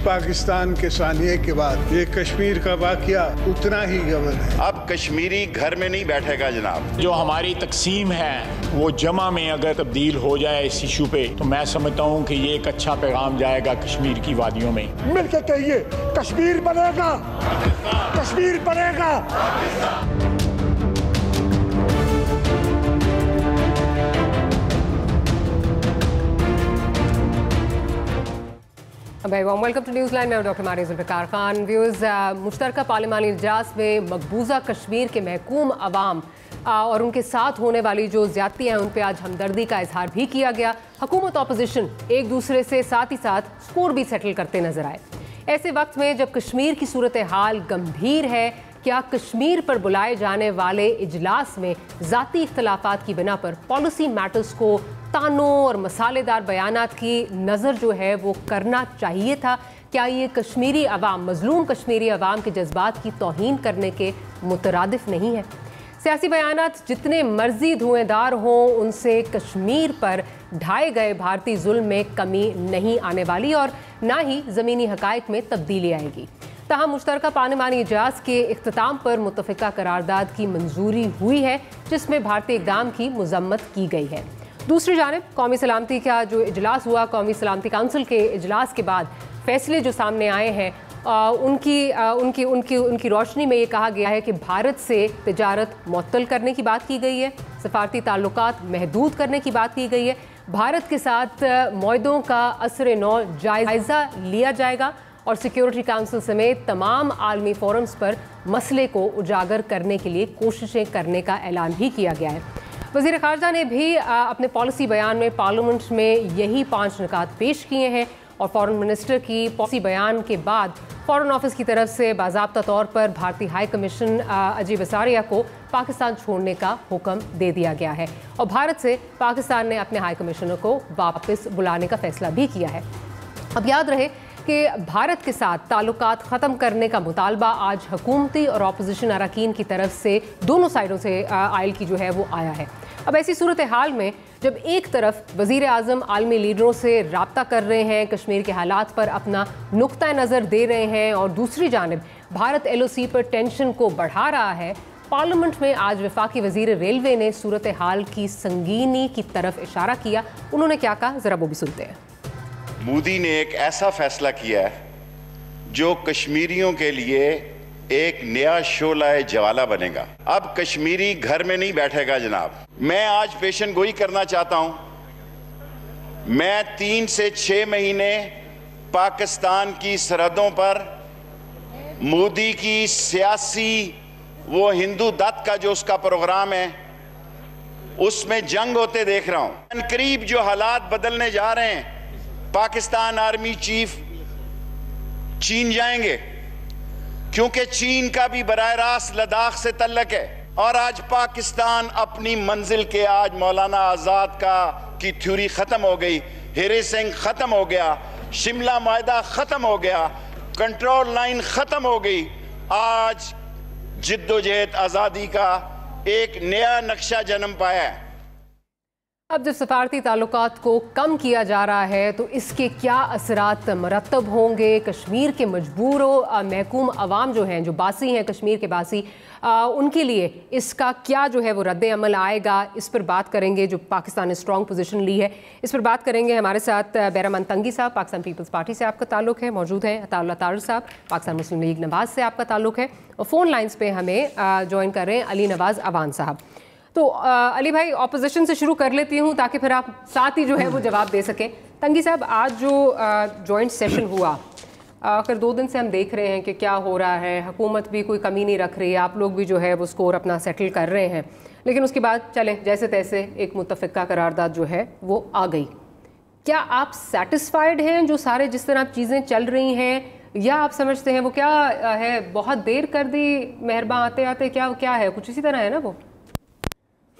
पाकिस्तान के सानिए के बाद ये कश्मीर का वाकया उतना ही गवन है। अब कश्मीरी घर में नहीं बैठेगा जनाब। जो हमारी तकसीम है वो जमा में अगर तब्दील हो जाए इस इशू पे, तो मैं समझता हूँ कि ये एक अच्छा पैगाम जाएगा कश्मीर की वादियों में। मिलकर कहिए, कश्मीर बनेगा, कश्मीर बनेगा। Welcome to news line. मैं doctor Maria Zulfiqar Khan. Views, मुश्तरका पार्लिमानी इजलास में मकबूजा कश्मीर के महकूम अवाम और उनके साथ होने वाली जो ज़्यादतियाँ हैं उन पर आज हमदर्दी का इजहार भी किया गया। हुकूमत ऑपोजिशन एक दूसरे से साथ ही साथ स्कोर भी सेटल करते नजर आए। ऐसे वक्त में जब कश्मीर की सूरत हाल गंभीर है, क्या कश्मीर पर बुलाए जाने वाले इजलास में ज़ाती इख्तलाफात की बिना पर पॉलिसी मैटर्स को तानों और मसालेदार बयानात की नज़र जो है वो करना चाहिए था? क्या ये कश्मीरी अवाम, मजलूम कश्मीरी अवाम के जज्बात की तौहीन करने के मुतरादिफ नहीं है? सियासी बयानात जितने मर्जी धुएंधार हों, उनसे कश्मीर पर ढाए गए भारतीय जुल्म में कमी नहीं आने वाली और ना ही ज़मीनी हक़ाइक़ में तब्दीली आएगी। तहम मुश्तरका पार्लिमानी इजलास के इख्तिताम पर मुत्तफ़िका करारदाद की मंजूरी हुई है, जिसमें भारतीय इक़दाम की मज़म्मत की गई है। दूसरी जानिब कौमी सलामती का जो इजलास हुआ, कौमी सलामती काउंसिल के इजलास के बाद फैसले जो सामने आए हैं, उनकी रोशनी में ये कहा गया है कि भारत से तिजारत मुअत्तल करने की बात की गई है, सफारती ताल्लुकात महदूद करने की बात की गई है, भारत के साथ मुआहदों का असर नौ जायज़ा लिया जाएगा और सिक्योरिटी काउंसिल समेत तमाम आलमी फोरम्स पर मसले को उजागर करने के लिए कोशिशें करने का ऐलान भी किया गया है। वज़ीर ख़ारजा ने भी अपने पॉलिसी बयान में पार्लियामेंट में यही 5 निकात पेश किए हैं और फॉरेन मिनिस्टर की पॉलिसी बयान के बाद फॉरेन ऑफिस की तरफ से बाज़ाब्ता तौर पर भारतीय हाई कमीशन अजीब असारिया को पाकिस्तान छोड़ने का हुक्म दे दिया गया है और भारत से पाकिस्तान ने अपने हाई कमिश्नर को वापस बुलाने का फैसला भी किया है। अब याद रहे कि भारत के साथ ताल्लुकात ख़त्म करने का मुतालबा आज हुकूमती और अपोजिशन अरकान की तरफ से दोनों साइडों से आयल की जो है वो आया है। अब ऐसी सूरत हाल में जब एक तरफ वज़ीर आज़म आलमी लीडरों से रब्ता कर रहे हैं, कश्मीर के हालात पर अपना नुक्ता नज़र दे रहे हैं और दूसरी जानिब भारत LOC पर टेंशन को बढ़ा रहा है, पार्लियामेंट में आज वफाकी वज़ीर रेलवे ने सूरत हाल की संगीनी की तरफ इशारा किया। उन्होंने क्या कहा, ज़रा वो भी सुनते हैं। मोदी ने एक ऐसा फैसला किया है जो कश्मीरियों के लिए एक नया शोला ज्वाला बनेगा। अब कश्मीरी घर में नहीं बैठेगा जनाब। मैं आज पेशन गोई करना चाहता हूं। मैं 3 से 6 महीने पाकिस्तान की सरहदों पर मोदी की सियासी वो हिंदू दत्त का जो उसका प्रोग्राम है उसमें जंग होते देख रहा हूं। करीब जो हालात बदलने जा रहे हैं, पाकिस्तान आर्मी चीफ चीन जाएंगे क्योंकि चीन का भी बराह रास्त लद्दाख से तल्लक है और आज पाकिस्तान अपनी मंजिल के, आज मौलाना आजाद की थ्योरी खत्म हो गई, हेरे सिंह खत्म हो गया, शिमला मायदा खत्म हो गया, कंट्रोल लाइन खत्म हो गई। आज जिद्दोजहद आज़ादी का एक नया नक्शा जन्म पाया है। अब जब सफारती ताल्लुकात को कम किया जा रहा है तो इसके क्या असरात मरतब होंगे? कश्मीर के मजबूर महकूम अवाम जो हैं, जो बासी हैं, कश्मीर के बासी, उनके लिए इसका क्या जो है वो रद्द अमल आएगा? इस पर बात करेंगे। जो पाकिस्तान ने स्ट्रॉन्ग पोजीशन ली है, इस पर बात करेंगे। हमारे साथ बैरमन तंगी साहब, पाकिस्तान पीपल्स पार्टी से आपका ताल्लुक है, मौजूद हैं। अताउल्लाह तारिक साहब, पाकिस्तान मुस्लिम लीग नवाज़ से आपका ताल्लुक है और फ़ोन लाइन्स पर हमें ज्वाइन कर रहे हैं अली नवाज़ अवान साहब। तो अली भाई, ऑपोजिशन से शुरू कर लेती हूँ ताकि फिर आप साथ ही जो है वो जवाब दे सकें। तंगी साहब, आज जो जॉइंट सेशन हुआ, आखिर 2 दिन से हम देख रहे हैं कि क्या हो रहा है। हुकूमत भी कोई कमी नहीं रख रही है, आप लोग भी जो है वो स्कोर अपना सेटल कर रहे हैं, लेकिन उसके बाद चले जैसे तैसे एक मुत्तफ़िका करारदाद जो है वो आ गई। क्या आप सेटिस्फाइड हैं जो सारे जिस तरह चीज़ें चल रही हैं, या आप समझते हैं वो क्या है, बहुत देर कर दी मेहरबान आते आते, क्या है, कुछ इसी तरह है ना वो?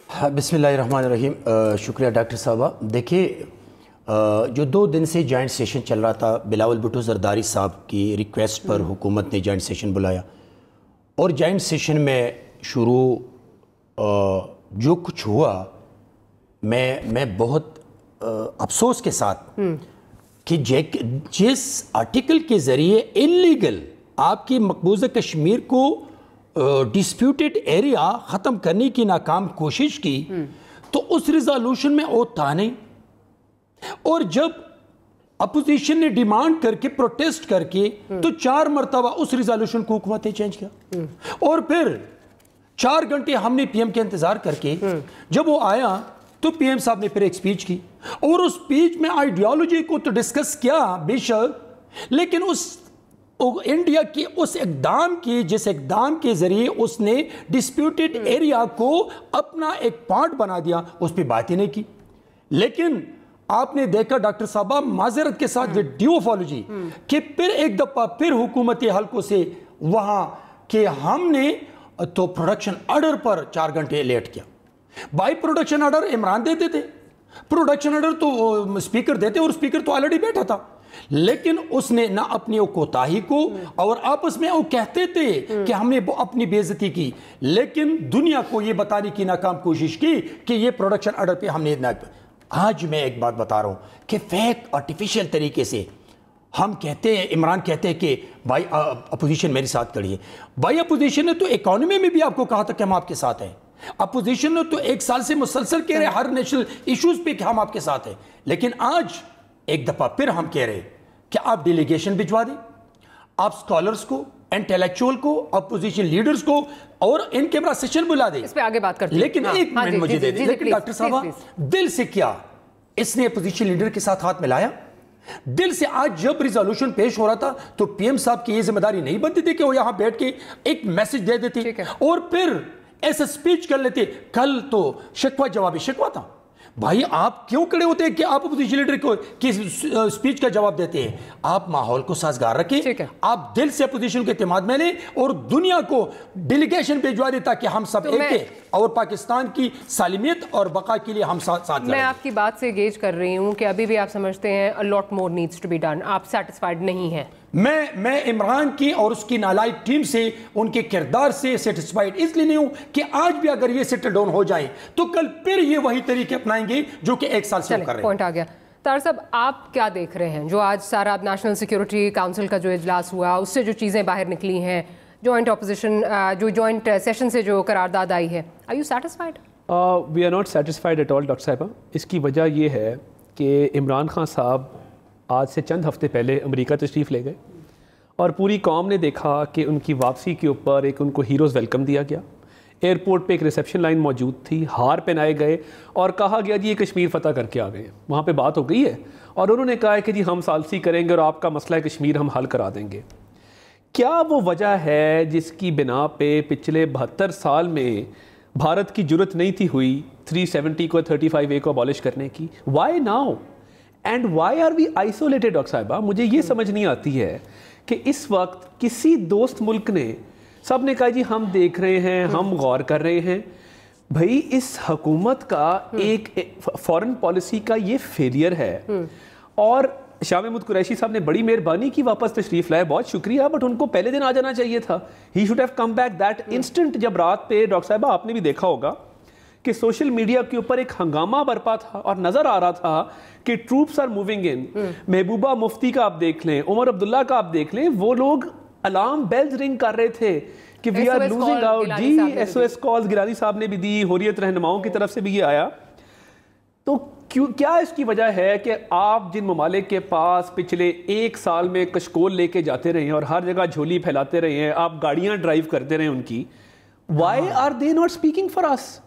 बिस्मिल्लाहिर्रहमानिर्रहीम। शुक्रिया डॉक्टर साहबा। देखिए, जो 2 दिन से जॉइंट सेशन चल रहा था, बिलावल भुट्टो जरदारी साहब की रिक्वेस्ट पर हुकूमत ने जॉइंट सेशन बुलाया और जॉइंट सेशन में शुरू जो कुछ हुआ, मैं बहुत अफसोस के साथ कि जिस आर्टिकल के ज़रिए इलीगल आपकी मकबूजा कश्मीर को डिस्प्यूटेड एरिया ख़त्म करने की नाकाम कोशिश की, तो उस रिजोल्यूशन में वो था नहीं। और जब अपोजिशन ने डिमांड करके प्रोटेस्ट करके तो 4 मरतबा उस रिजोल्यूशन को हुकूमत ने चेंज किया। और फिर 4 घंटे हमने पीएम के इंतजार करके जब वो आया तो पीएम साहब ने फिर एक स्पीच की, और उस स्पीच में आइडियोलॉजी को तो डिस्कस किया बेशक, लेकिन उस इंडिया के उस इकदाम की जिस इकदाम के जरिए उसने डिस्प्यूटेड एरिया को अपना एक पार्ट बना दिया, उस पर बात ही नहीं की। लेकिन आपने देखा डॉक्टर साहबा माजरत के साथ ड्यू अपॉलॉजी कि फिर एक दफा फिर हुकूमती हलकों से वहां के हमने तो प्रोडक्शन ऑर्डर पर 4 घंटे लेट किया। बाई प्रोडक्शन ऑर्डर इमरान देते थे, प्रोडक्शन ऑर्डर तो स्पीकर देते, और स्पीकर तो ऑलरेडी बैठा था, लेकिन उसने ना अपनी कोताही को, और आपस में वो कहते थे कि हमने अपनी बेइज्जती की, लेकिन दुनिया को ये बताने की नाकाम कोशिश की कि ये प्रोडक्शन ऑर्डर पे हमने ना। आज मैं एक बात बता रहा हूं कि फेक आर्टिफिशियल तरीके से हम कहते हैं, इमरान कहते हैं कि भाई अपोजिशन मेरे साथ खड़ी है। भाई अपोजिशन ने तो इकोनॉमी में भी आपको कहा था कि हम आपके साथ हैं। अपोजिशन ने तो 1 साल से मुसलसल कह रहे हर नेशनल इश्यूज पे कि हम आपके साथ हैं, लेकिन आज एक दफा फिर हम कह रहे कि आप डेलीगेशन भिजवा दें, आप स्कॉलर्स को, इंटेलेक्चुअल को, अपोजिशन लीडर्स को, और इन कैमरा सेशन बुला दें। इस पे आगे बात करते हैं। लेकिन एक मिनट मुझे दे दें। लेकिन डॉक्टर साहब दिल से क्या इसने अपोजिशन लीडर के साथ हाथ मिलाया? दिल से आज जब रिजोल्यूशन पेश हो रहा था तो पीएम साहब की ये जिम्मेदारी नहीं बनती थी कि वो यहां बैठ के एक मैसेज दे देते और फिर ऐसा स्पीच कर लेते? कल तो शिकवा जवाबी शिकवा था। भाई आप क्यों खड़े होते हैं कि आप अपोजिशन लीडर को की स्पीच का जवाब देते हैं? आप माहौल को साजगार रखें, आप दिल से अपोजिशन के एतमाद में लें और दुनिया को डेलीगेशन भिजवा दें ताकि हम सब एक हैं और पाकिस्तान की सालिमियत और बका के लिए हम साथ मैं आपकी बात से गेज कर रही हूं कि अभी भी आप समझते हैं a lot more needs to be done, आप सेटिस्फाइड नहीं हैं। मैं इमरान की और उसकी नालायक टीम से, उनके किरदार से सेटिस्फाइड इसलिए नहीं हूं कि आज भी अगर ये सेटल डाउन हो जाए तो कल फिर ये वही तरीके अपनाएंगे जो कि 1 साल से कर रहे हैं। पॉइंट आ गया। तार साहब आप क्या देख रहे हैं जो आज सारा नेशनल सिक्योरिटी काउंसिल का जो इजलास हुआ उससे जो चीज़ें बाहर निकली हैं, जॉइंट ऑपोजिशन जो जॉइंट सेशन से जो करारदाद आई है, are you satisfied? We are not satisfied at all doctor साहिबा। इसकी वजह ये है कि इमरान खान साहब आज से चंद हफ्ते पहले अमेरिका तशरीफ़ ले गए और पूरी कौम ने देखा कि उनकी वापसी के ऊपर एक उनको हीरोज़ वेलकम दिया गया। एयरपोर्ट पे एक रिसेप्शन लाइन मौजूद थी, हार पहनाए गए और कहा गया जी ये कश्मीर फ़तह करके आ गए। वहाँ पे बात हो गई है और उन्होंने कहा है कि जी हम सालसी करेंगे और आपका मसला कश्मीर हम हल करा देंगे। क्या वो वजह है जिसकी बिना पे पिछले 72 साल में भारत की जुर्रत नहीं थी हुई 370 को 35A को अबॉलिश करने की? Why now and why are we isolated? Doctor साहिबा मुझे ये समझ नहीं आती है कि इस वक्त किसी दोस्त मुल्क ने सब ने कहा जी हम देख रहे हैं, हम गौर कर रहे हैं। भाई इस हुकूमत का एक फॉरेन पॉलिसी का ये फेलियर है और शाह महमूद कुरैशी साहब ने बड़ी मेहरबानी की वापस तशरीफ लाए, बहुत शुक्रिया, बट उनको पहले दिन आ जाना चाहिए था। He should have come back that instant. जब रात पे डॉक्टर साहिबा आपने भी देखा होगा कि सोशल मीडिया के ऊपर एक हंगामा बरपा था और नजर आ रहा था कि troops are moving in. Mehbooba Mufti का आप देख लें, उमर अब्दुल्ला का आप देख लें, वो लोग अलार्म बेल्स रिंग कर रहे थे कि वी आर लूजिंग आउट। जी SOS कॉल्स गिलानी साहब ने भी दी, हुर्रियत रहनुमाओं की तरफ से भी ये आया। तो क्या इसकी वजह है कि आप जिन ममालिक के पास पिछले 1 साल में कशकोल लेके जाते रहे हैं और हर जगह झोली फैलाते रहे हैं, आप गाड़ियां ड्राइव करते रहे उनकी, why are they not speaking for us?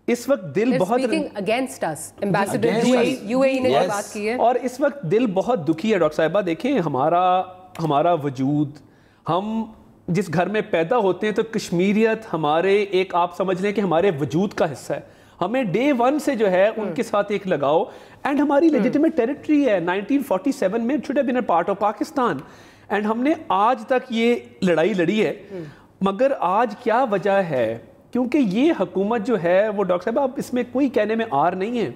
इस वक्त दिल बहुत अगेंस्ट अस, एम्बेसडर UAE ने जो बात की है, और इस वक्त दिल बहुत दुखी है। डॉक्टर साहिबा देखें हमारा वजूद, हम जिस घर में पैदा होते हैं तो कश्मीरियत हमारे एक आप समझ लें कि हमारे वजूद का हिस्सा है। हमें डे 1 से जो है उनके साथ एक लगाओ एंड हमारी लेजिटिमेट टेरिटरी है। 1947 में it should have been a part of Pakistan एंड हमने आज तक ये लड़ाई लड़ी है। मगर आज क्या वजह है? क्योंकि ये हुकूमत जो है वो डॉक्टर साहब इसमें कोई कहने में आर नहीं है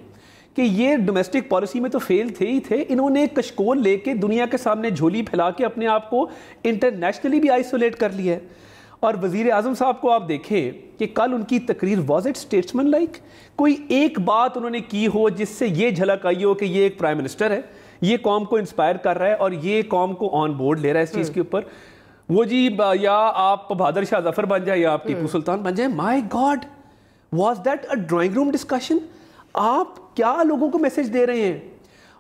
कि ये डोमेस्टिक पॉलिसी में तो फेल थे ही थे। इन्होंने कशकोल लेके दुनिया के सामने झोली फैला के अपने आप को इंटरनेशनली भी आइसोलेट कर लिया है। और वज़ीर आज़म साहब को आप देखें कि कल उनकी तकरीर वाज इट स्टेट्समैन लाइक? कोई एक बात उन्होंने की हो जिससे ये झलक आई हो कि ये एक प्राइम मिनिस्टर है? ये कौम को इंस्पायर कर रहा है और ये कौम को ऑन बोर्ड ले रहा है इस चीज़ के ऊपर। वो जी या आप बहादुर शाह जफर बन जाए या आप टीपू सुल्तान बन जाए, my God was that a drawing room discussion? आप क्या लोगों को मैसेज दे रहे हैं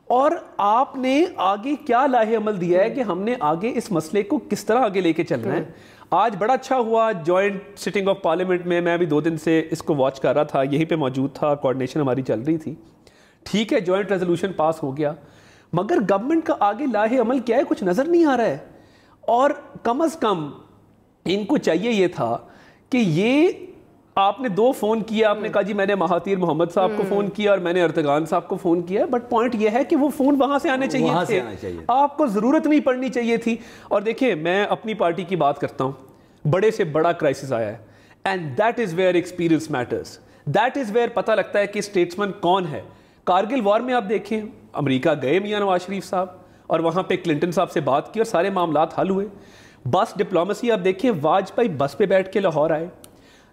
और आपने आगे क्या लाहे अमल दिया है कि हमने आगे इस मसले को किस तरह आगे लेके चलना है। आज बड़ा अच्छा हुआ जॉइंट सिटिंग ऑफ पार्लियामेंट में, मैं भी 2 दिन से इसको वॉच कर रहा था, यहीं पे मौजूद था, कोऑर्डिनेशन हमारी चल रही थी। ठीक है, जॉइंट रेजोल्यूशन पास हो गया, मगर गवर्नमेंट का आगे लाहे अमल क्या है कुछ नज़र नहीं आ रहा है। और कम अज़ कम इनको चाहिए ये था कि ये आपने 2 फ़ोन किया, आपने कहा जी मैंने महातीर मोहम्मद साहब को फ़ोन किया और मैंने अर्तगान साहब को फ़ोन किया, बट पॉइंट ये है कि वो फ़ोन वहाँ से आने चाहिए थे, आपको ज़रूरत नहीं पड़नी चाहिए थी। और देखिए, मैं अपनी पार्टी की बात करता हूँ, बड़े से बड़ा क्राइसिस आया है and that is where experience matters, that is where पता लगता है कि स्टेट्समैन कौन है। कारगिल वॉर में आप देखें, अमेरिका गए मियां नवाज शरीफ साहब और वहाँ पे क्लिंटन साहब से बात की और सारे मामलात हल हुए। बस डिप्लोमेसी आप देखें, वाजपेयी बस पे बैठ के लाहौर आए।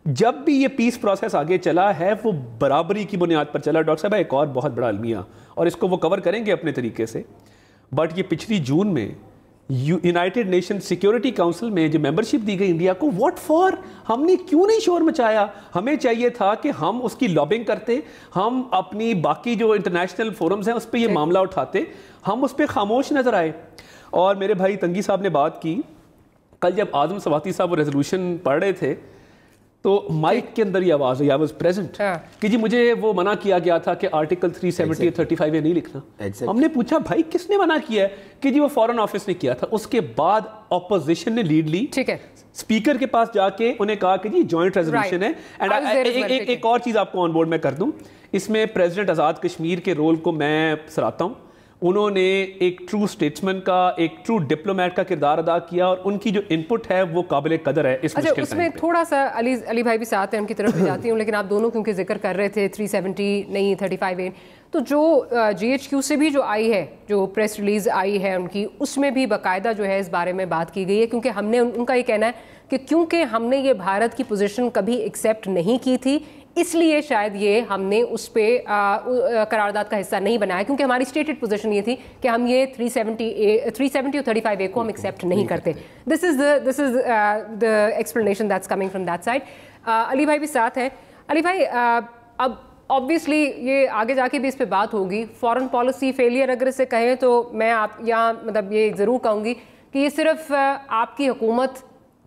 जब भी ये पीस प्रोसेस आगे चला है वो बराबरी की बुनियाद पर चला। डॉक्टर साहब एक और बहुत बड़ा अलमिया, और इसको वो कवर करेंगे अपने तरीके से, बट ये पिछली जून में यूनाइटेड नेशन सिक्योरिटी काउंसिल में जो मेंबरशिप दी गई इंडिया को, व्हाट फॉर? हमने क्यों नहीं शोर मचाया? हमें चाहिए था कि हम उसकी लॉबिंग करते, हम अपनी बाकी जो इंटरनेशनल फोरम्स हैं उस पर ये मामला उठाते, हम उस पर खामोश नजर आए। और मेरे भाई तंगी साहब ने बात की, कल जब आजम सवाती साहब वो रेजोल्यूशन पढ़ रहे थे तो माइक के अंदर ये आवाज हुई, आई वाज प्रेजेंट, कि जी मुझे वो मना किया गया था कि आर्टिकल 370 और 35 नहीं लिखना। हमने पूछा भाई किसने मना किया है? कि जी वो फॉरेन ऑफिस ने किया था। उसके बाद ऑपोजिशन ने लीड ली, ठीक है, स्पीकर के पास जाके उन्हें कहा कि जी जॉइंट रेजोल्यूशन है। एंड एक और चीज आपको ऑन बोर्ड में कर दूं, इसमें प्रेसिडेंट आजाद कश्मीर के रोल को मैं सराहता हूं। उन्होंने एक ट्रू स्टेट्समैन का, एक ट्रू डिप्लोमेट का किरदार अदा किया और उनकी जो इनपुट है वो काबिल कदर है इस मुश्किल टाइम पे। उसमें थोड़ा सा अली भाई भी साथ हैं, उनकी तरफ भी जाती हूँ, लेकिन आप दोनों क्योंकि जिक्र कर रहे थे 370 नहीं 35A, तो जो GHQ से भी जो आई है, जो प्रेस रिलीज आई है उनकी, उसमें भी बाकायदा जो है इस बारे में बात की गई है, क्योंकि हमने उनका ये कहना है कि क्योंकि हमने ये भारत की पोजीशन कभी एक्सेप्ट नहीं की थी, इसलिए शायद ये हमने उस पर करारदाद का हिस्सा नहीं बनाया, क्योंकि हमारी स्टेटेड पोजीशन ये थी कि हम ये 370 और 35A को हम एक्सेप्ट नहीं करते। This is the explanation that's coming from that side. Ali भाई भी साथ हैं। अली भाई, अब ऑब्वियसली ये आगे जाके भी इस पे बात होगी, फॉरेन पॉलिसी फेलियर अगर इसे कहें तो मैं आप यहाँ मतलब ये ज़रूर कहूँगी कि ये सिर्फ आपकी हुकूमत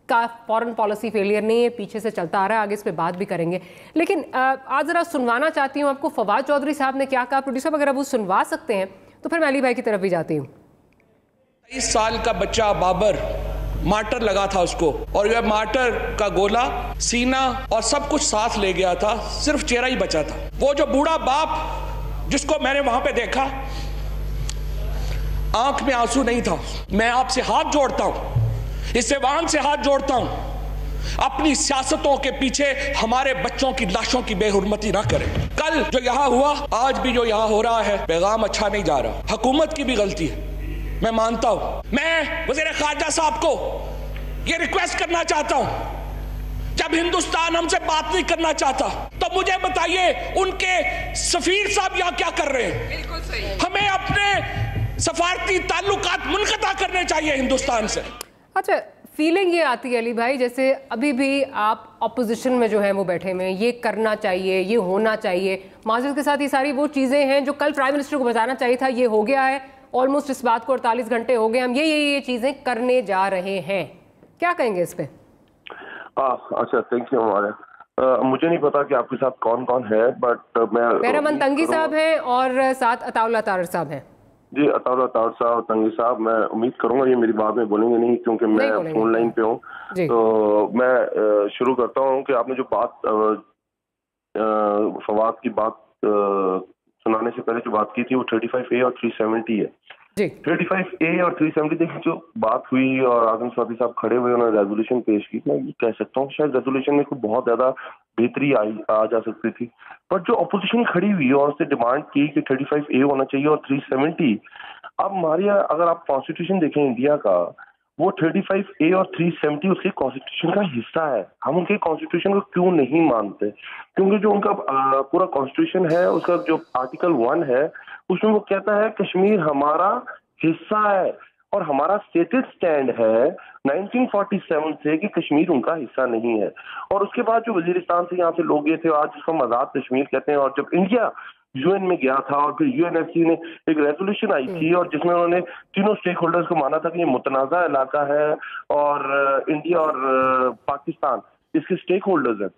का फॉरेन पॉलिसी फेलियर नहीं है, पीछे से चलता आ रहा है, आगे इस पे बात भी करेंगे। लेकिन आज ज़रा सुनवाना चाहती हूँ आपको, फवाद चौधरी साहब ने क्या कहा। प्रोड्यूसर अगर आप वो सुनवा सकते हैं तो फिर मैं अली भाई की तरफ भी जाती हूँ। 23 साल का बच्चा बाबर, मार्टर लगा था उसको, और यह मार्टर का गोला सीना और सब कुछ साथ ले गया था, सिर्फ चेहरा ही बचा था। वो जो बूढ़ा बाप जिसको मैंने वहां पे देखा, आंख में आंसू नहीं था। मैं आपसे हाथ जोड़ता हूं, इस ऐवान से हाथ जोड़ता हूं, अपनी सियासतों के पीछे हमारे बच्चों की लाशों की बेहुरमती ना करें। कल जो यहां हुआ, आज भी जो यहां हो रहा है, पैगाम अच्छा नहीं जा रहा। हुकूमत की भी गलती है, मैं मानता हूं। मैं वज़ीर ख़ारजा साहब को ये रिक्वेस्ट करना चाहता हूं, जब हिंदुस्तान हमसे बात नहीं करना चाहता तो मुझे बताइए उनके सफीर साहब यहाँ क्या कर रहे हैं? बिल्कुल सही। हमें अपने सफारती ताल्लुकात मुनक़ता करने चाहिए हिंदुस्तान से। अच्छा, फीलिंग ये आती है अली भाई, जैसे अभी भी आप अपोजिशन में जो हैं वो बैठे हुए हैं, ये करना चाहिए, ये होना चाहिए, माजूद के साथ ये सारी वो चीज़ें हैं जो कल प्राइम मिनिस्टर को बताना चाहिए था, ये हो गया है, ऑलमोस्ट इस बात को 48 घंटे हो गए, हम ये चीज़ें करने जा रहे हैं, क्या कहेंगे इस पे? अच्छा, थैंक यू। मुझे नहीं पता कि आपके साथ कौन कौन है, बट मैं मेहरमन तंगी साहब हैं और साथ अताउल्लाह तारर साहब हैं। जी, अताउल्लाह तारर साहब, तंगी साहब, मैं उम्मीद करूंगा ये मेरी बात में बोलेंगे नहीं, क्योंकि मैं फोन लाइन पे हूँ। तो मैं शुरू करता हूँ कि आपने जो बात फवाद की बात सुनाने से पहले जो बात की थी वो 35A और 370 है। 35A और 370 देखिए जो बात हुई और आजम सवाती साहब खड़े हुए, उन्होंने रेजोल्यूशन पेश की। मैं ये कह सकता हूँ शायद रेजोल्यूशन में कोई बहुत ज्यादा बेहतरी आ जा सकती थी, पर जो अपोजिशन खड़ी हुई और उससे डिमांड की कि 35A होना चाहिए और 370, अब हमारी अगर आप कॉन्स्टिट्यूशन देखें इंडिया का, वो 35A और 370 उसके कॉन्स्टिट्यूशन का हिस्सा है। हम उनके कॉन्स्टिट्यूशन को क्यों नहीं मानते? क्योंकि जो उनका पूरा कॉन्स्टिट्यूशन है, उसका जो आर्टिकल 1 है, उसमें वो कहता है कश्मीर हमारा हिस्सा है और हमारा स्टेटेड स्टैंड है 1947 से कि कश्मीर उनका हिस्सा नहीं है। और उसके बाद जो वजीरिस्तान से यहाँ से लोग गए थे, आज जिसको हम आजाद कश्मीर कहते हैं, और जब इंडिया यूएन में गया था और फिर यूएनएफसी ने एक रेजोल्यूशन आई थी और जिसमें उन्होंने तीनों स्टेक होल्डर्स को माना था कि ये मुतनाज़ा इलाका है और इंडिया और पाकिस्तान इसके स्टेक होल्डर्स हैं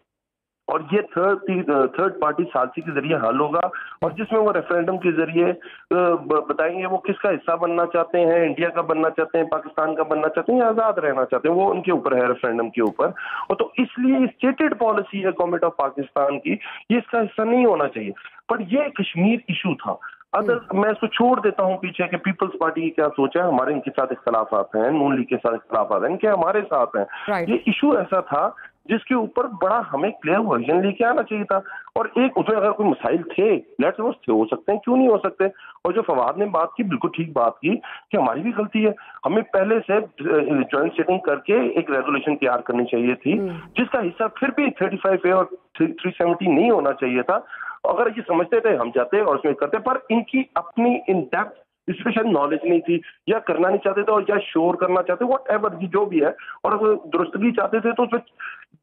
और ये थर्ड पार्टी सालसी के जरिए हल होगा और जिसमें वो रेफरेंडम के जरिए बताएंगे वो किसका हिस्सा बनना चाहते हैं, इंडिया का बनना चाहते हैं, पाकिस्तान का बनना चाहते हैं या आजाद रहना चाहते हैं, वो उनके ऊपर है, रेफरेंडम के ऊपर। और तो इसलिए स्टेटेड पॉलिसी है गवर्नमेंट ऑफ पाकिस्तान की, ये इसका हिस्सा नहीं होना चाहिए। पर ये कश्मीर इशू था। अगर मैं इसको छोड़ देता हूँ पीछे कि पीपल्स पार्टी की क्या सोच है, हमारे इनके साथ इख्तलाफात हैं, नून लीग के साथ इख्तलाफात हैं, इनके हमारे साथ हैं। ये इशू ऐसा था जिसके ऊपर बड़ा हमें क्लियर वर्जन लेके आना चाहिए था और एक उसमें अगर कोई मसाइल थे, लेट्स थे, हो सकते हैं, क्यों नहीं हो सकते। और जो फवाद ने बात की, बिल्कुल ठीक बात की कि हमारी भी गलती है, हमें पहले से जॉइंट सेटिंग करके एक रेजोल्यूशन तैयार करनी चाहिए थी जिसका हिस्सा फिर भी 35A और 370 नहीं होना चाहिए था। अगर ये समझते थे हम जाते और उसमें करते, पर इनकी अपनी इन डेप्थ इसमें शायद नॉलेज नहीं थी या करना नहीं चाहते थे और या शोर करना चाहते, वॉट एवर जो भी है। और अगर दुरुस्तगी चाहते थे तो उसमें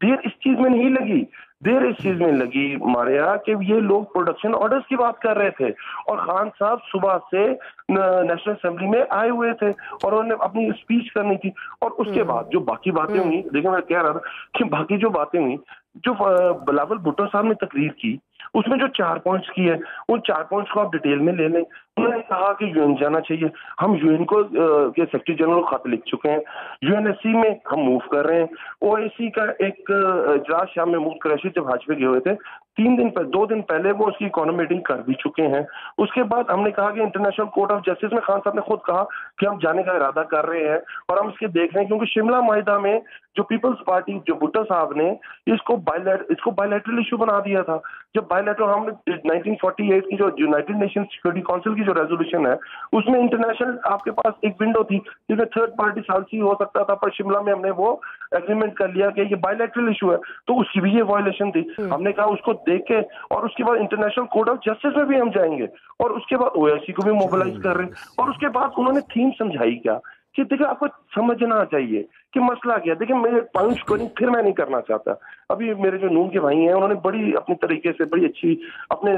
देर इस चीज में नहीं लगी, देर इस चीज में लगी हमारे यहाँ कि ये लोग प्रोडक्शन ऑर्डर्स की बात कर रहे थे और खान साहब सुबह से नेशनल असेंबली में आए हुए थे और उन्होंने अपनी स्पीच करनी थी। और उसके बाद जो बाकी बातें हुई, देखिए मैं कह रहा था कि बाकी जो बातें हुई, जो बिलावल भुट्टो साहब ने तकरीर की उसमें जो 4 पॉइंट्स की है, उन 4 पॉइंट्स को आप डिटेल में ले लें। उन्होंने कहा कि यूएन जाना चाहिए, हम यूएन को के सेक्रेटरी जनरल को खत लिख चुके हैं, यूएनएससी में हम मूव कर रहे हैं, ओआईसी का एक इजलास शाम में मूव कराची जब हज पे गए हुए थे, 2 दिन पहले वो उसकी इकोनॉमी मीटिंग कर भी चुके हैं। उसके बाद हमने कहा कि इंटरनेशनल कोर्ट ऑफ जस्टिस में खान साहब ने खुद कहा कि हम जाने का इरादा कर रहे हैं और हम इसके देख रहे हैं, क्योंकि शिमला माहिदा में जो पीपल्स पार्टी जो भुट्टो साहब ने इसको बायलैटरल इशू बना दिया था। जब बायलैटरल हमने 1948 की जो यूनाइटेड नेशन सिक्योरिटी काउंसिल की जो रेजोल्यूशन है उसमें इंटरनेशनल आपके पास एक विंडो थी जिसमें थर्ड पार्टी सालसी हो सकता था, पर शिमला में हमने वो एग्रीमेंट कर लिया कि ये बायलैटरल इशू है, तो उसकी भी ये वायलेशन थी। हमने कहा उसको देख के और उसके बाद इंटरनेशनल कोर्ट ऑफ जस्टिस में भी हम जाएंगे और उसके बाद ओआईसी को भी मोबिलाइज कर रहे हैं। और उसके बाद उन्होंने थीम समझाई क्या कि देखिए आपको समझना चाहिए कि मसला क्या। देखिए मेरे पॉइंट स्कोरिंग फिर मैं नहीं करना चाहता, अभी मेरे जो नून के भाई हैं उन्होंने बड़ी अपनी तरीके से बड़ी अच्छी अपने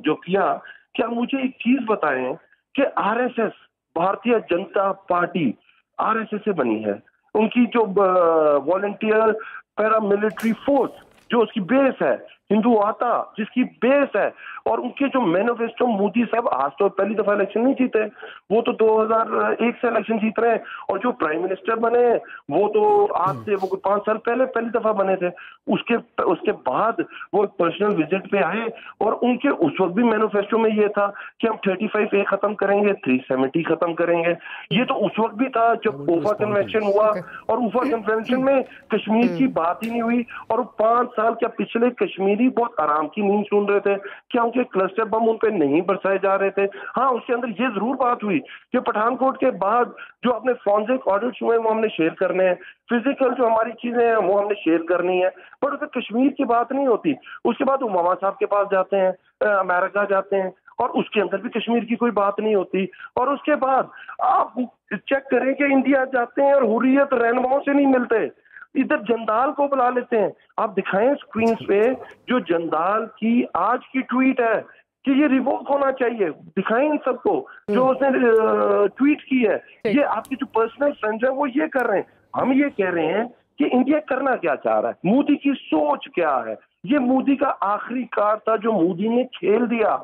जो किया कि आप मुझे एक चीज बताएं कि RSS Bharatiya Janata party RSS से बनी है, उनकी जो वॉलंटियर पैरामिलिट्री फोर्स जो उसकी बेस है, हिंदू आता जिसकी बेस है, और उनके जो मैनिफेस्टो मोदी साहब आज तो पहली दफा इलेक्शन नहीं जीते, वो तो 2001 से इलेक्शन जीत रहे हैं, और जो प्राइम मिनिस्टर बने वो तो आज से वो 5 साल पहले पहली दफा बने थे। उसके बाद वो पर्सनल विजिट पे आए और उनके उस वक्त भी मैनिफेस्टो में ये था कि हम 35A खत्म करेंगे, 370 खत्म करेंगे। ये तो उस वक्त भी था जब ऊफा कन्वेंशन हुआ और ऊफा कन्वेंशन में कश्मीर की बात ही नहीं हुई और 5 साल क्या पिछले कश्मीरी बहुत आराम की नींद सुन रहे थे, क्या उनके क्लस्टर बम उन पे नहीं बरसाए जा रहे थे। हाँ, उसके अंदर ये जरूर बात हुई कि पठानकोट के बाद जो अपने फॉरेंसिक ऑडिट्स हुए वो हमने शेयर करने हैं, फिजिकल जो हमारी चीजें हैं वो हमने शेयर करनी है, पर उसमें कश्मीर की बात नहीं होती। उसके बाद उमामा साहब के पास जाते हैं, अमेरिका जाते हैं और उसके अंदर भी कश्मीर की कोई बात नहीं होती। और उसके बाद आप चेक करें कि इंडिया जाते हैं और हुर्रियत रहनुमाओं से नहीं मिलते, इधर जंदाल को बुला लेते हैं। आप दिखाएं स्क्रीन पे जो जंदाल की आज की ट्वीट है कि ये रिवोक होना चाहिए, दिखाएं इन सबको जो उसने ट्वीट की है। ये आपके जो पर्सनल फ्रेंड्स हैं वो ये कर रहे हैं। हम ये कह रहे हैं कि इंडिया करना क्या चाह रहा है, मोदी की सोच क्या है। ये मोदी का आखिरी कार्ड था जो मोदी ने खेल दिया,